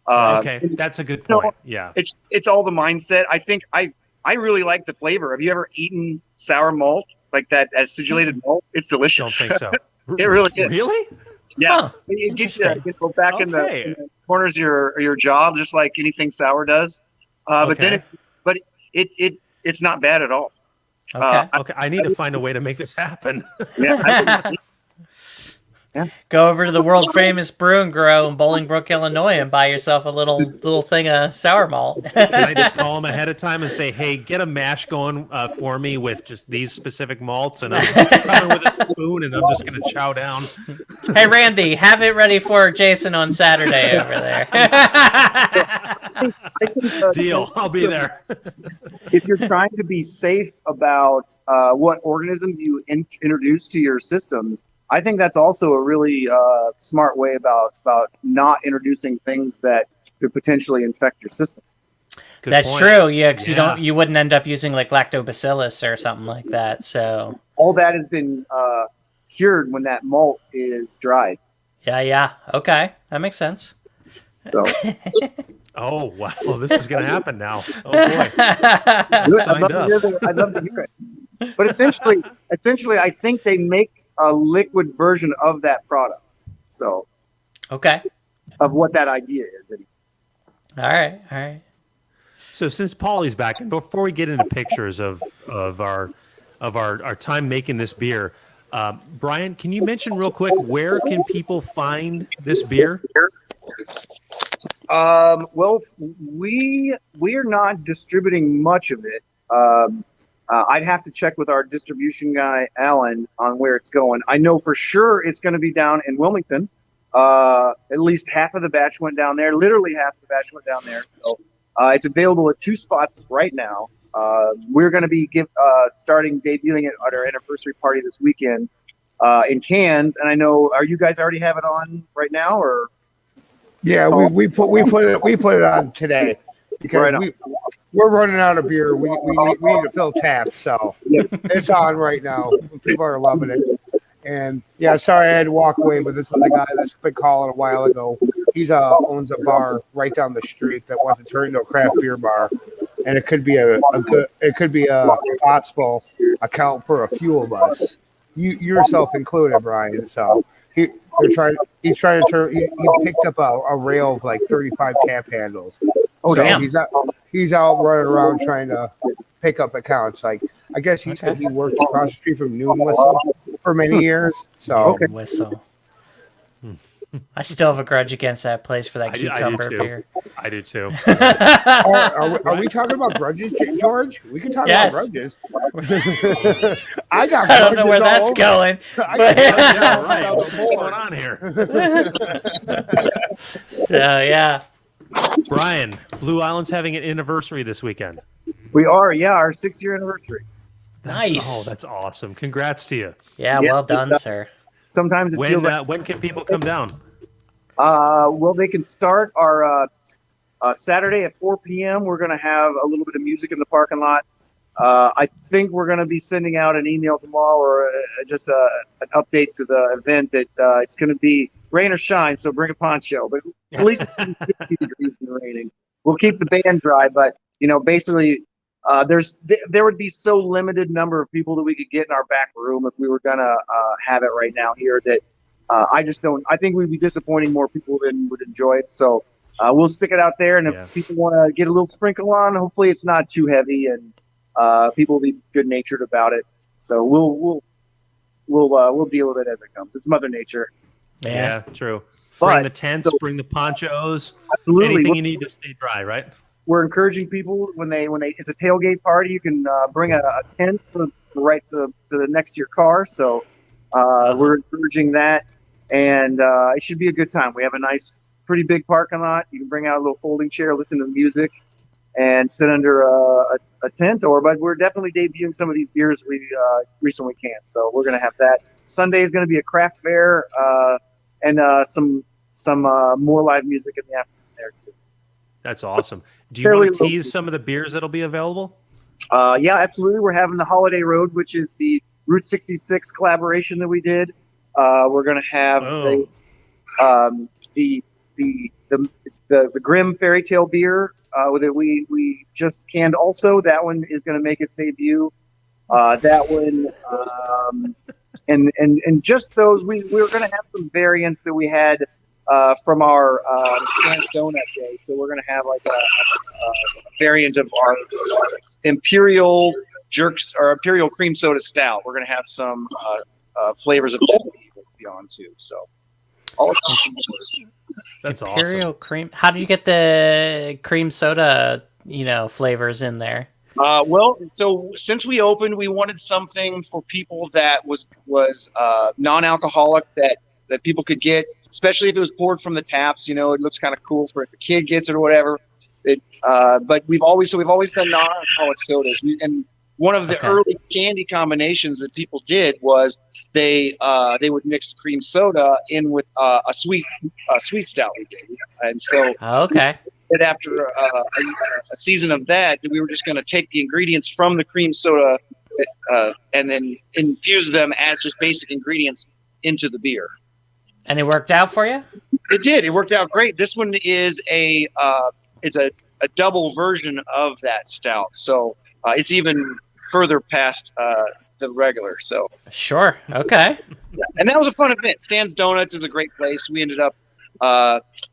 [SPEAKER 1] Okay, that's a good point. Yeah,
[SPEAKER 4] it's all the mindset. I think I really like the flavor. Have you ever eaten sour malt like that acidulated malt? It's delicious.
[SPEAKER 1] Don't think so.
[SPEAKER 4] It really is.
[SPEAKER 1] Really?
[SPEAKER 4] Yeah.
[SPEAKER 1] Huh.
[SPEAKER 4] It gets you go back in the corners of your jaw, just like anything sour does. But then, it's not bad at all.
[SPEAKER 2] Okay.
[SPEAKER 1] I need to find a way to make this happen.
[SPEAKER 4] Yeah.
[SPEAKER 2] Go over to the world famous Brew and Grow in Bolingbrook, Illinois, and buy yourself a little thing of sour malt.
[SPEAKER 1] Can I just call them ahead of time and say, "Hey, get a mash going for me with just these specific malts," and I'm coming with a spoon, and I'm just going to chow down.
[SPEAKER 2] Hey, Randy, have it ready for Jason on Saturday over there.
[SPEAKER 1] Deal. I'll be there.
[SPEAKER 4] If you're trying to be safe about what organisms you introduce to your systems, I think that's also a really smart way about not introducing things that could potentially infect your system.
[SPEAKER 2] That's point. True, yeah, because you wouldn't end up using like lactobacillus or something like that. So
[SPEAKER 4] all that has been cured when that malt is dried.
[SPEAKER 2] Yeah. Okay, that makes sense.
[SPEAKER 4] So
[SPEAKER 1] Oh wow, this is gonna happen now. Oh boy, signed up.
[SPEAKER 4] I'd love to hear it. But essentially, I think they make a liquid version of that product. So
[SPEAKER 2] Okay.
[SPEAKER 4] of what that idea is.
[SPEAKER 2] All right.
[SPEAKER 1] So since Paulie's back, and before we get into pictures of our time making this beer, Brian, can you mention real quick where can people find this beer?
[SPEAKER 4] Well, we're not distributing much of it. I'd have to check with our distribution guy, Alan, on where it's going. I know for sure it's going to be down in Wilmington. At least half of the batch went down there. Literally half the batch went down there. So it's available at 2 spots right now. We're going to be starting debuting it at our anniversary party this weekend in cans. And I know, are you guys already have it on right now, or?
[SPEAKER 3] Yeah, we put it on today because we're running out of beer. We need to fill taps, so it's on right now. People are loving it. And yeah, sorry I had to walk away, but this was a guy that's been calling a while ago. He's owns a bar right down the street that wants to turn into a craft beer bar, and it could be a possible account for a few of us, you yourself included, Brian. So he's trying to turn. He picked up a rail of like 35 tap handles.
[SPEAKER 2] Oh,
[SPEAKER 3] so
[SPEAKER 2] damn.
[SPEAKER 3] He's out running around trying to pick up accounts. Like I guess he said he worked across the street from Noon Whistle for many years. So
[SPEAKER 2] Whistle. I still have a grudge against that place for that cucumber beer.
[SPEAKER 1] I do too.
[SPEAKER 3] Are we talking about grudges, George? We can talk about grudges. I
[SPEAKER 2] don't know where that's going.
[SPEAKER 1] Yeah, right. What's going on here?
[SPEAKER 2] So yeah.
[SPEAKER 1] Brian, Blue Island's having an anniversary this weekend.
[SPEAKER 4] We are, our 6-year anniversary.
[SPEAKER 2] Nice.
[SPEAKER 1] Oh, that's awesome. Congrats to you.
[SPEAKER 2] Yeah, well done, sir.
[SPEAKER 4] Sometimes it feels like...
[SPEAKER 1] when can people come down?
[SPEAKER 4] Well, they can start our Saturday at 4 p.m. We're going to have a little bit of music in the parking lot. I think we're going to be sending out an email tomorrow or just an update to the event that it's going to be rain or shine, so bring a poncho. But at least it's 60 degrees and raining. We'll keep the band dry, but basically there would be so limited number of people that we could get in our back room if we were going to have it right now here that I think we'd be disappointing more people than would enjoy it. So we'll stick it out there, and if people want to get a little sprinkle on, hopefully it's not too heavy, and people will be good-natured about it. So we'll deal with it as it comes. It's Mother Nature.
[SPEAKER 1] Yeah, true.
[SPEAKER 4] But,
[SPEAKER 1] bring the tents, bring the ponchos,
[SPEAKER 4] absolutely.
[SPEAKER 1] Anything you need to stay dry, right?
[SPEAKER 4] We're encouraging people when they it's a tailgate party. You can bring a tent for right to the next to your car. So we're encouraging that, and it should be a good time. We have a nice, pretty big parking lot. You can bring out a little folding chair, listen to music, and sit under a tent. But we're definitely debuting some of these beers we recently canned. So we're going to have that. Sunday is going to be a craft fair and some more live music in the afternoon there too.
[SPEAKER 1] That's awesome. Do you want to tease some of the beers that'll be available?
[SPEAKER 4] Yeah, absolutely. We're having the Holiday Road, which is the Route 66 collaboration that we did. We're going to have the Grimm Fairy Tale beer that we just canned. Also, that one is going to make its debut. That one, and just those we were going to have some variants that we had from our Stan's Donut Day. So we're going to have like a variant of our Imperial Jerks or Imperial Cream Soda Stout. We're going to have some flavors of that beyond too. So all
[SPEAKER 1] that's
[SPEAKER 2] Imperial
[SPEAKER 1] awesome.
[SPEAKER 2] Cream. How do you get the cream soda, flavors in there?
[SPEAKER 4] Well, so since we opened, we wanted something for people that was non-alcoholic that people could get, especially if it was poured from the taps. It looks kind of cool for if a kid gets it or whatever. But we've always done non-alcoholic sodas, and one of the early candy combinations that people did was they would mix cream soda in with a sweet stout we did, and so after a season of that, we were just going to take the ingredients from the cream soda and then infuse them as just basic ingredients into the beer.
[SPEAKER 2] And it worked out for you?
[SPEAKER 4] It did. It worked out great. This one is it's a double version of that stout, so it's even further past the regular. So
[SPEAKER 2] Sure. Okay.
[SPEAKER 4] and that was a fun event. Stan's Donuts is a great place. We ended up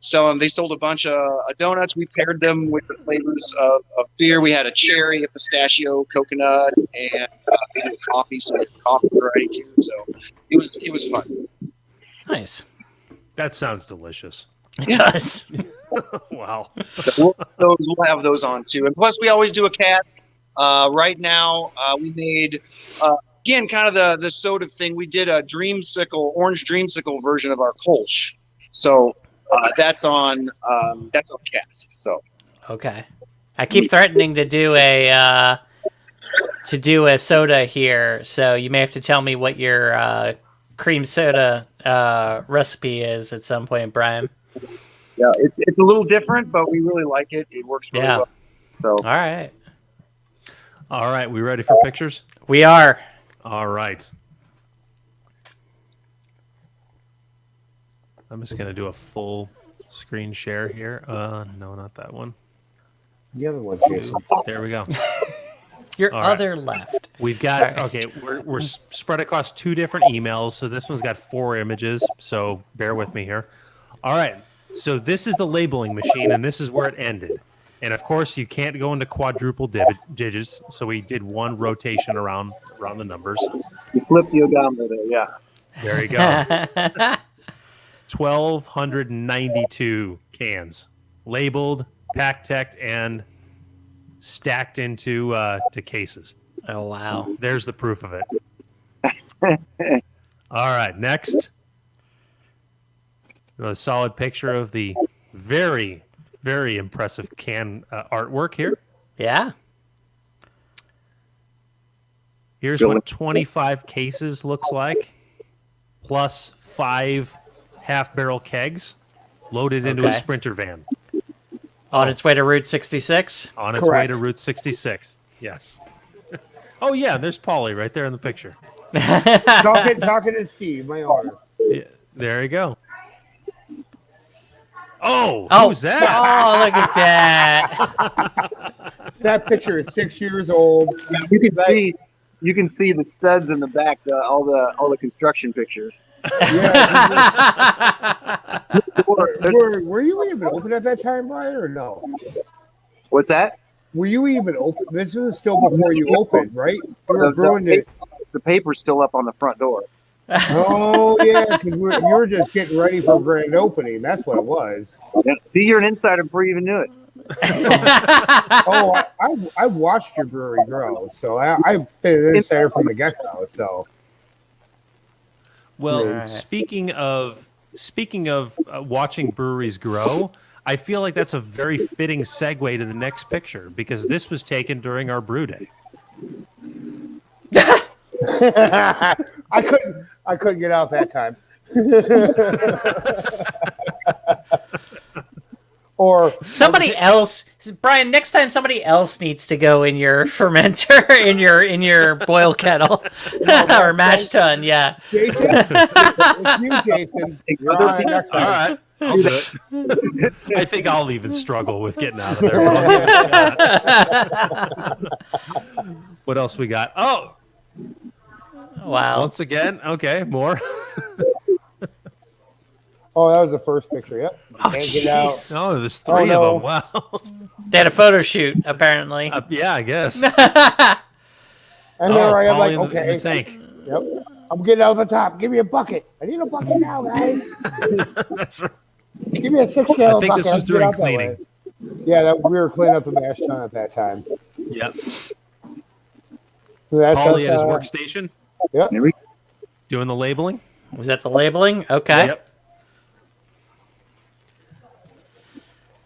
[SPEAKER 4] selling. They sold a bunch of donuts. We paired them with the flavors of beer. We had a cherry, a pistachio, coconut, and we did coffee. So we had coffee variety too. So it was fun.
[SPEAKER 2] Nice.
[SPEAKER 1] That sounds delicious.
[SPEAKER 2] It does.
[SPEAKER 1] Wow.
[SPEAKER 4] So we'll have those on too. And plus, we always do a cask. Right now, we made again kind of the soda thing. We did a orange dreamsicle version of our Kolsch. So that's on cask. So
[SPEAKER 2] Okay. I keep threatening to do a soda here, so you may have to tell me what your cream soda recipe is at some point, Brian.
[SPEAKER 4] yeah, it's a little different, but we really like it. It works really well. So
[SPEAKER 2] All right.
[SPEAKER 1] All right, we ready for pictures?
[SPEAKER 2] We are.
[SPEAKER 1] All right. I'm just going to do a full screen share here. No, not that one.
[SPEAKER 3] The other one, Jason.
[SPEAKER 1] There we go.
[SPEAKER 2] Your
[SPEAKER 1] All right.
[SPEAKER 2] other left.
[SPEAKER 1] We've got, okay, we're spread across 2 different emails. So this one's got 4 images. So bear with me here. All right. So this is the labeling machine, and this is where it ended. And of course, you can't go into quadruple digits. So we did 1 rotation around the numbers.
[SPEAKER 4] you flip the odometer there, yeah.
[SPEAKER 1] There you go. 1,292 cans labeled, pack teched, and stacked into to cases.
[SPEAKER 2] Oh, wow.
[SPEAKER 1] There's the proof of it. All right, next. A solid picture of the very, very impressive can artwork here.
[SPEAKER 2] Yeah.
[SPEAKER 1] Here's what 25 cases looks like, plus 5 half-barrel kegs loaded into a
[SPEAKER 2] Okay.
[SPEAKER 1] Sprinter van.
[SPEAKER 2] On its way to Route 66.
[SPEAKER 1] On its way
[SPEAKER 3] Correct.
[SPEAKER 1] to Route 66. Yes. Oh, yeah, there's Paulie right there in the picture.
[SPEAKER 3] talking to Steve, my owner.
[SPEAKER 1] Yeah, there you go. Oh,
[SPEAKER 2] Oh,
[SPEAKER 1] who's that?
[SPEAKER 2] Oh, look at that.
[SPEAKER 3] That picture is 6 years old.
[SPEAKER 4] You can see the studs in the back, all the construction pictures.
[SPEAKER 3] Yeah. were you even open at that time, Brian, or no?
[SPEAKER 4] What's that?
[SPEAKER 3] Were you even open? This was still before you opened, right? You were brewing
[SPEAKER 4] The paper's still up on the front door.
[SPEAKER 3] Oh, yeah, because you were just getting ready for grand opening. That's what it was.
[SPEAKER 4] Yeah. See, you're an insider before you even knew it.
[SPEAKER 3] Oh, I watched your brewery grow, so I've been an insider from the get-go, so.
[SPEAKER 1] Well,
[SPEAKER 3] Right.
[SPEAKER 1] speaking of watching breweries grow, I feel like that's a very fitting segue to the next picture because this was taken during our brew day.
[SPEAKER 3] I couldn't get out that time. Or
[SPEAKER 2] Somebody else, Brian. Next time, somebody else needs to go in your fermenter, in your boil kettle, or mash tun. Yeah.
[SPEAKER 3] Jason, it's you, Jason. You're on it next
[SPEAKER 1] All
[SPEAKER 3] time.
[SPEAKER 1] right, I'll do it. I think I'll even struggle with getting out of there. But I'll give it a shot. What else we got? Oh,
[SPEAKER 2] Wow.
[SPEAKER 1] once again, okay, more.
[SPEAKER 3] Oh, that was the first picture. Yep.
[SPEAKER 2] Oh,
[SPEAKER 3] Can't get out.
[SPEAKER 2] jeez.
[SPEAKER 1] Oh, there's 3
[SPEAKER 3] no.
[SPEAKER 1] of them. Wow.
[SPEAKER 2] They had a photo shoot, apparently.
[SPEAKER 1] Yeah, I guess.
[SPEAKER 3] And there I am, like,
[SPEAKER 1] Paulie in
[SPEAKER 3] okay.
[SPEAKER 1] the tank.
[SPEAKER 3] Yep. I'm getting out the top. Give me a bucket. I need a bucket now, guys.
[SPEAKER 1] That's right.
[SPEAKER 3] Give me a 6-gallon
[SPEAKER 1] I think
[SPEAKER 3] bucket.
[SPEAKER 1] this was
[SPEAKER 3] I'll get
[SPEAKER 1] during
[SPEAKER 3] out that
[SPEAKER 1] cleaning.
[SPEAKER 3] way. Yeah, we were cleaning up the mash tun at that time.
[SPEAKER 1] Yep.
[SPEAKER 3] So that's
[SPEAKER 1] Paulie at his
[SPEAKER 3] us,
[SPEAKER 1] workstation
[SPEAKER 3] Yep.
[SPEAKER 4] There we
[SPEAKER 1] doing the labeling.
[SPEAKER 2] Was that the labeling? Okay.
[SPEAKER 1] Yep.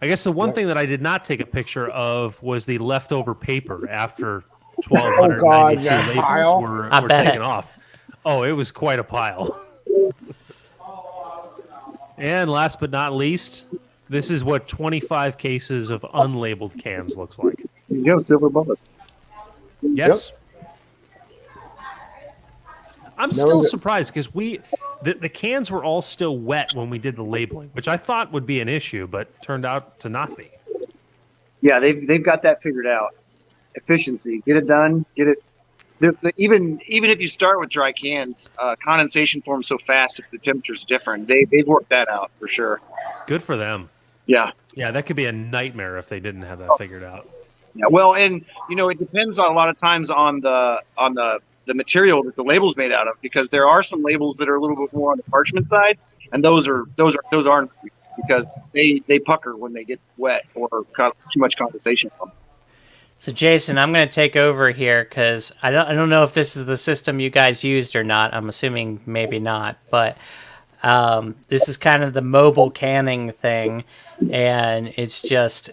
[SPEAKER 1] I guess the one thing that I did not take a picture of was the leftover paper after 1,292
[SPEAKER 3] that
[SPEAKER 1] labels
[SPEAKER 3] pile.
[SPEAKER 1] were
[SPEAKER 2] I bet.
[SPEAKER 1] taken off. Oh, it was quite a pile. And last but not least, this is what 25 cases of unlabeled cans looks like.
[SPEAKER 4] you go, silver bullets.
[SPEAKER 1] Yes. I'm
[SPEAKER 3] That
[SPEAKER 1] still
[SPEAKER 3] was it.
[SPEAKER 1] surprised because we The cans were all still wet when we did the labeling, which I thought would be an issue, but turned out to not be.
[SPEAKER 4] Yeah, they've got that figured out. Efficiency, get it done, get it. Even if you start with dry cans, condensation forms so fast if the temperature's different. They've worked that out for sure.
[SPEAKER 1] Good for them.
[SPEAKER 4] Yeah.
[SPEAKER 1] Yeah, that could be a nightmare if they didn't have that figured out.
[SPEAKER 4] Yeah. Well, and it depends on a lot of times on the material that the label's made out of, because there are some labels that are a little bit more on the parchment side, and those aren't, because they pucker when they get wet or too much condensation from them.
[SPEAKER 2] So Jason, I'm going to take over here because I don't know if this is the system you guys used or not. I'm assuming maybe not, but this is kind of the mobile canning thing, and it's just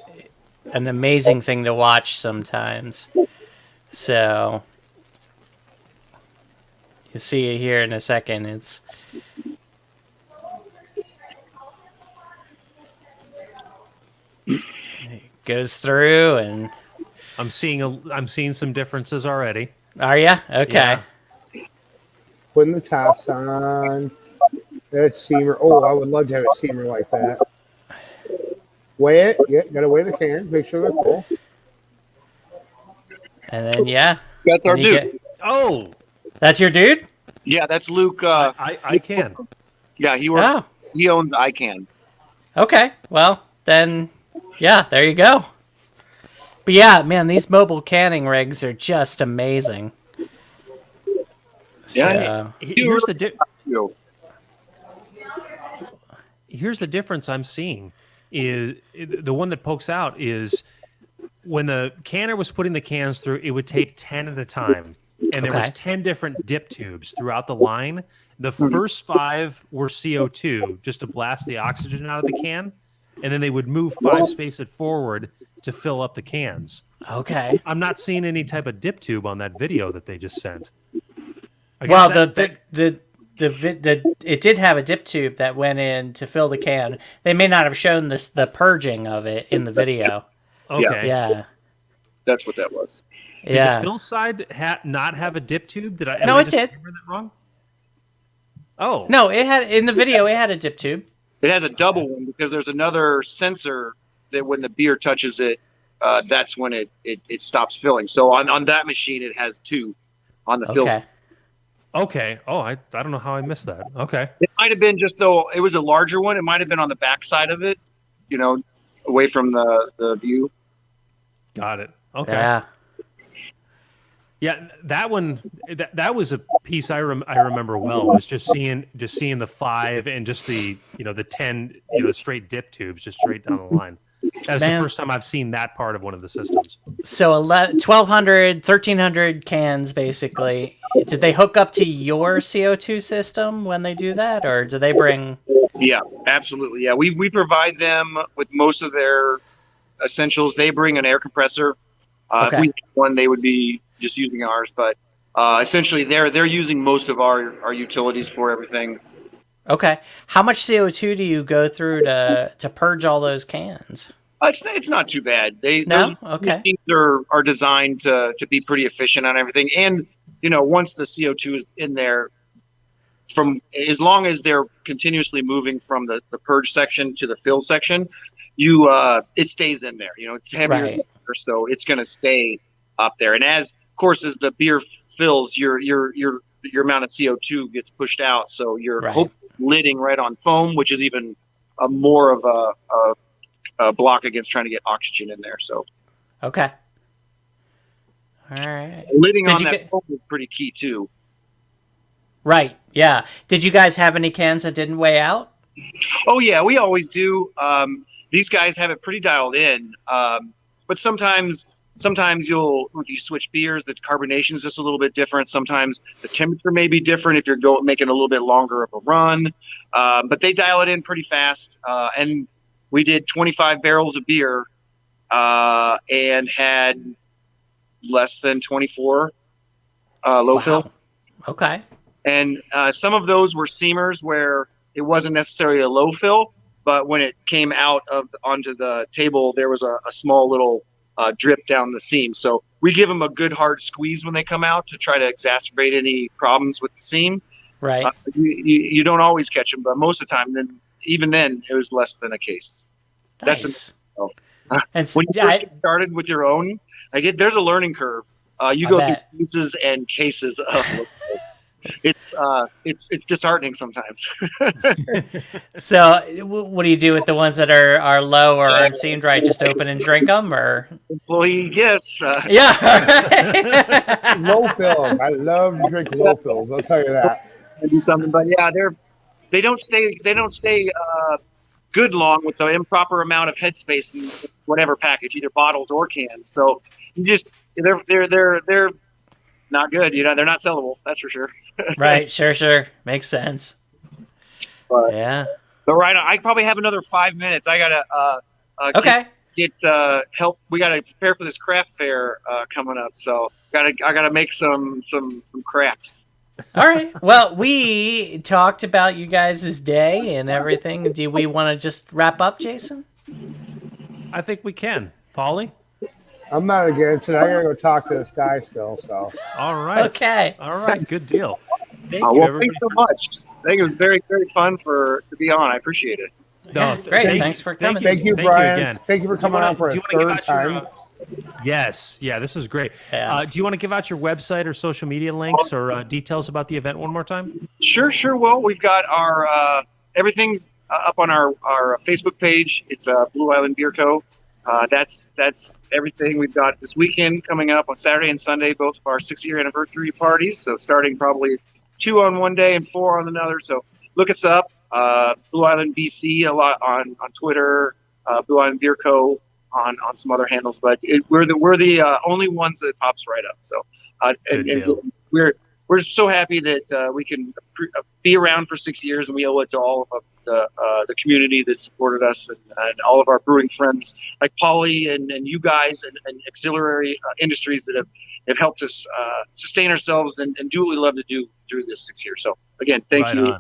[SPEAKER 2] an amazing thing to watch sometimes. So you'll see it here in a second. It goes through and.
[SPEAKER 1] I'm seeing some differences already.
[SPEAKER 2] Are ya? Okay.
[SPEAKER 1] Yeah.
[SPEAKER 3] Putting the tops on. That seamer. Oh, I would love to have a seamer like that. Weigh it. Yeah, gotta weigh the cans. Make sure they're full.
[SPEAKER 2] And then
[SPEAKER 4] That's our dude.
[SPEAKER 1] Oh,
[SPEAKER 2] that's your dude?
[SPEAKER 4] Yeah, that's Luke.
[SPEAKER 1] I can.
[SPEAKER 4] Yeah, he works.
[SPEAKER 2] Oh.
[SPEAKER 4] He owns ICANN.
[SPEAKER 2] Okay. Well, then, there you go. But yeah, man, these mobile canning rigs are just amazing.
[SPEAKER 4] Yeah.
[SPEAKER 1] Here's the difference I'm seeing. Is the one that pokes out is when the canner was putting the cans through, it would take 10 at a time. And there was 10 different dip tubes throughout the line. The first 5 were CO2 just to blast the oxygen out of the can. And then they would move 5 spaces forward to fill up the cans.
[SPEAKER 2] Okay.
[SPEAKER 1] I'm not seeing any type of dip tube on that video that they just sent.
[SPEAKER 2] Well, it did have a dip tube that went in to fill the can. They may not have shown the purging of it in the video.
[SPEAKER 1] Okay.
[SPEAKER 2] Yeah.
[SPEAKER 4] That's what that was.
[SPEAKER 1] Did the fill side not have a dip tube?
[SPEAKER 2] No, it did.
[SPEAKER 1] Remember that wrong? Oh.
[SPEAKER 2] No, it had in the video. It had a dip tube.
[SPEAKER 4] It has a double one because there's another sensor that when the beer touches it, that's when it stops filling. So on that machine, it has 2 on the fill.
[SPEAKER 1] Okay. Oh, I don't know how I missed that. Okay.
[SPEAKER 4] It might have been just though it was a larger one. It might have been on the back side of it, away from the view.
[SPEAKER 1] Got it. Okay.
[SPEAKER 2] Yeah.
[SPEAKER 1] Yeah, that one. That was a piece I remember well. Was just seeing the 5 and just the the 10 straight dip tubes just straight down the line. That was the first time I've seen that part of one of the systems.
[SPEAKER 2] So 1,200, 1,300 cans basically. Did they hook up to your CO2 system when they do that, or do they bring?
[SPEAKER 4] Yeah, absolutely. Yeah, we provide them with most of their essentials. They bring an air compressor. If we had one, they would be just using ours, but essentially they're using most of our utilities for everything.
[SPEAKER 2] Okay. How much CO2 do you go through to purge all those cans?
[SPEAKER 4] It's not too bad. Those machines are designed to be pretty efficient on everything. And, once the CO2 is in there, as long as they're continuously moving from the purge section to the fill section, it stays in there. It's heavier, so it's going to stay up there. And as the beer fills, your amount of CO2 gets pushed out. So you're lidding right on foam, which is even more of a block against trying to get oxygen in there. So,
[SPEAKER 2] okay, all right.
[SPEAKER 4] Lidding on that foam is pretty key too.
[SPEAKER 2] Right. Yeah. Did you guys have any cans that didn't weigh out?
[SPEAKER 4] Oh yeah, we always do. These guys have it pretty dialed in, but sometimes if you switch beers, the carbonation is just a little bit different. Sometimes the temperature may be different if you're making a little bit longer of a run. But they dial it in pretty fast. And we did 25 barrels of beer and had less than 24 low fill.
[SPEAKER 2] Okay.
[SPEAKER 4] And some of those were seamers where it wasn't necessarily a low fill, but when it came out onto the table, there was a small little drip down the seam. So we give them a good hard squeeze when they come out to try to exacerbate any problems with the seam.
[SPEAKER 2] Right.
[SPEAKER 4] You don't always catch them, but most of the time, even then, it was less than a case.
[SPEAKER 2] Nice. And
[SPEAKER 4] When you first get started with your own, there's a learning curve. You go through pieces and cases of. It's disheartening sometimes.
[SPEAKER 2] So, what do you do with the ones that are low or aren't seamed right? Just open and drink them, or
[SPEAKER 4] employee gifts?
[SPEAKER 2] Yeah.
[SPEAKER 3] Low fills. I love to drink low fills. I'll tell you that.
[SPEAKER 4] Do something, but yeah, they don't stay good long with the improper amount of headspace in whatever package, either bottles or cans. So they're not good. They're not sellable. That's for sure.
[SPEAKER 2] Right. Sure. Makes sense.
[SPEAKER 4] But,
[SPEAKER 2] yeah.
[SPEAKER 4] But right, I probably have another 5 minutes. I gotta get help. We gotta prepare for this craft fair coming up. So I gotta make some crafts.
[SPEAKER 2] All right. Well, we talked about you guys' day and everything. Do we want to just wrap up, Jason?
[SPEAKER 1] I think we can. Paulie?
[SPEAKER 3] I'm not against it. I gotta go talk to this guy still. So.
[SPEAKER 1] All right.
[SPEAKER 2] Okay.
[SPEAKER 1] All right. Good deal. Thank you,
[SPEAKER 4] Well,
[SPEAKER 1] everybody.
[SPEAKER 4] thanks so much. I think it was very, very fun to be on. I appreciate it.
[SPEAKER 2] Yeah, great. Thanks for coming.
[SPEAKER 3] Thank you, Brian. Thank you for coming on for a third time.
[SPEAKER 1] Yes. Yeah, this was great.
[SPEAKER 2] Yeah.
[SPEAKER 1] Do you want to give out your website or social media links or details about the event one more time?
[SPEAKER 4] Sure. Well, we've got our everything's up on our Facebook page. It's Blue Island Beer Co. That's everything we've got this weekend coming up on Saturday and Sunday, both of our 6-year anniversary parties. So starting probably 2 on one day and 4 on another. So look us up, Blue Island BC, a lot on Twitter, Blue Island Beer Co. on some other handles, but we're the only ones that pops right up. So and we're so happy that we can be around for 6 years, and we owe it to all of the community that supported us and all of our brewing friends like Polly and you guys and auxiliary industries that have helped us sustain ourselves and do what we love to do through this 6 years. So again, thank you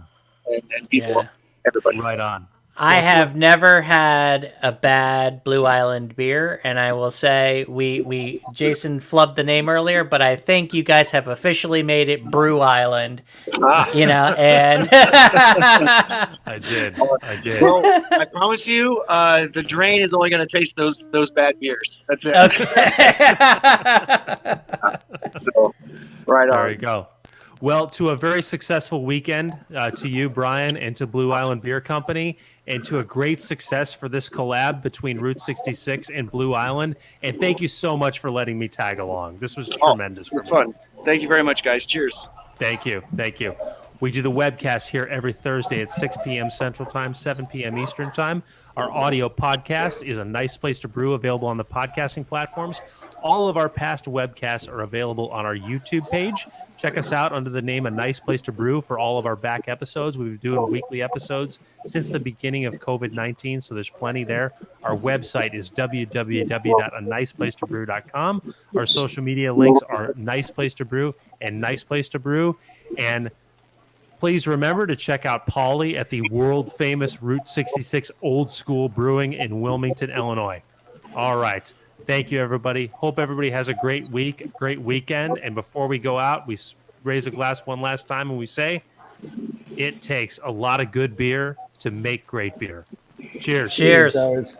[SPEAKER 4] and people, everybody.
[SPEAKER 1] Right on.
[SPEAKER 2] I have never had a bad Blue Island beer, and I will say we Jason flubbed the name earlier, but I think you guys have officially made it Brew Island. And
[SPEAKER 1] I did.
[SPEAKER 4] Well, I promise you, the drain is only going to taste those bad beers. That's it.
[SPEAKER 2] Okay.
[SPEAKER 4] So, right on.
[SPEAKER 1] There you go. Well, to a very successful weekend to you, Brian, and to Blue Island Beer Company, and to a great success for this collab between Route 66 and Blue Island. And thank you so much for letting me tag along. This was tremendous for me.
[SPEAKER 4] Fun. Thank you very much, guys. Cheers.
[SPEAKER 1] Thank you. We do the webcast here every Thursday at 6 p.m. Central Time, 7 p.m. Eastern Time. Our audio podcast is A Nice Place to Brew, available on the podcasting platforms. All of our past webcasts are available on our YouTube page. Check us out under the name A Nice Place to Brew for all of our back episodes. We've been doing weekly episodes since the beginning of COVID-19, so there's plenty there. Our website is www.aniceplacetobrew.com. Our social media links are Nice Place to Brew and Nice Place to Brew. And please remember to check out Paulie at the world-famous Route 66 Old School Brewing in Wilmington, Illinois. All right. Thank you, everybody. Hope everybody has a great week, great weekend. And before we go out, we raise a glass one last time and we say, it takes a lot of good beer to make great beer. Cheers.
[SPEAKER 2] Cheers.
[SPEAKER 3] Cheers, guys.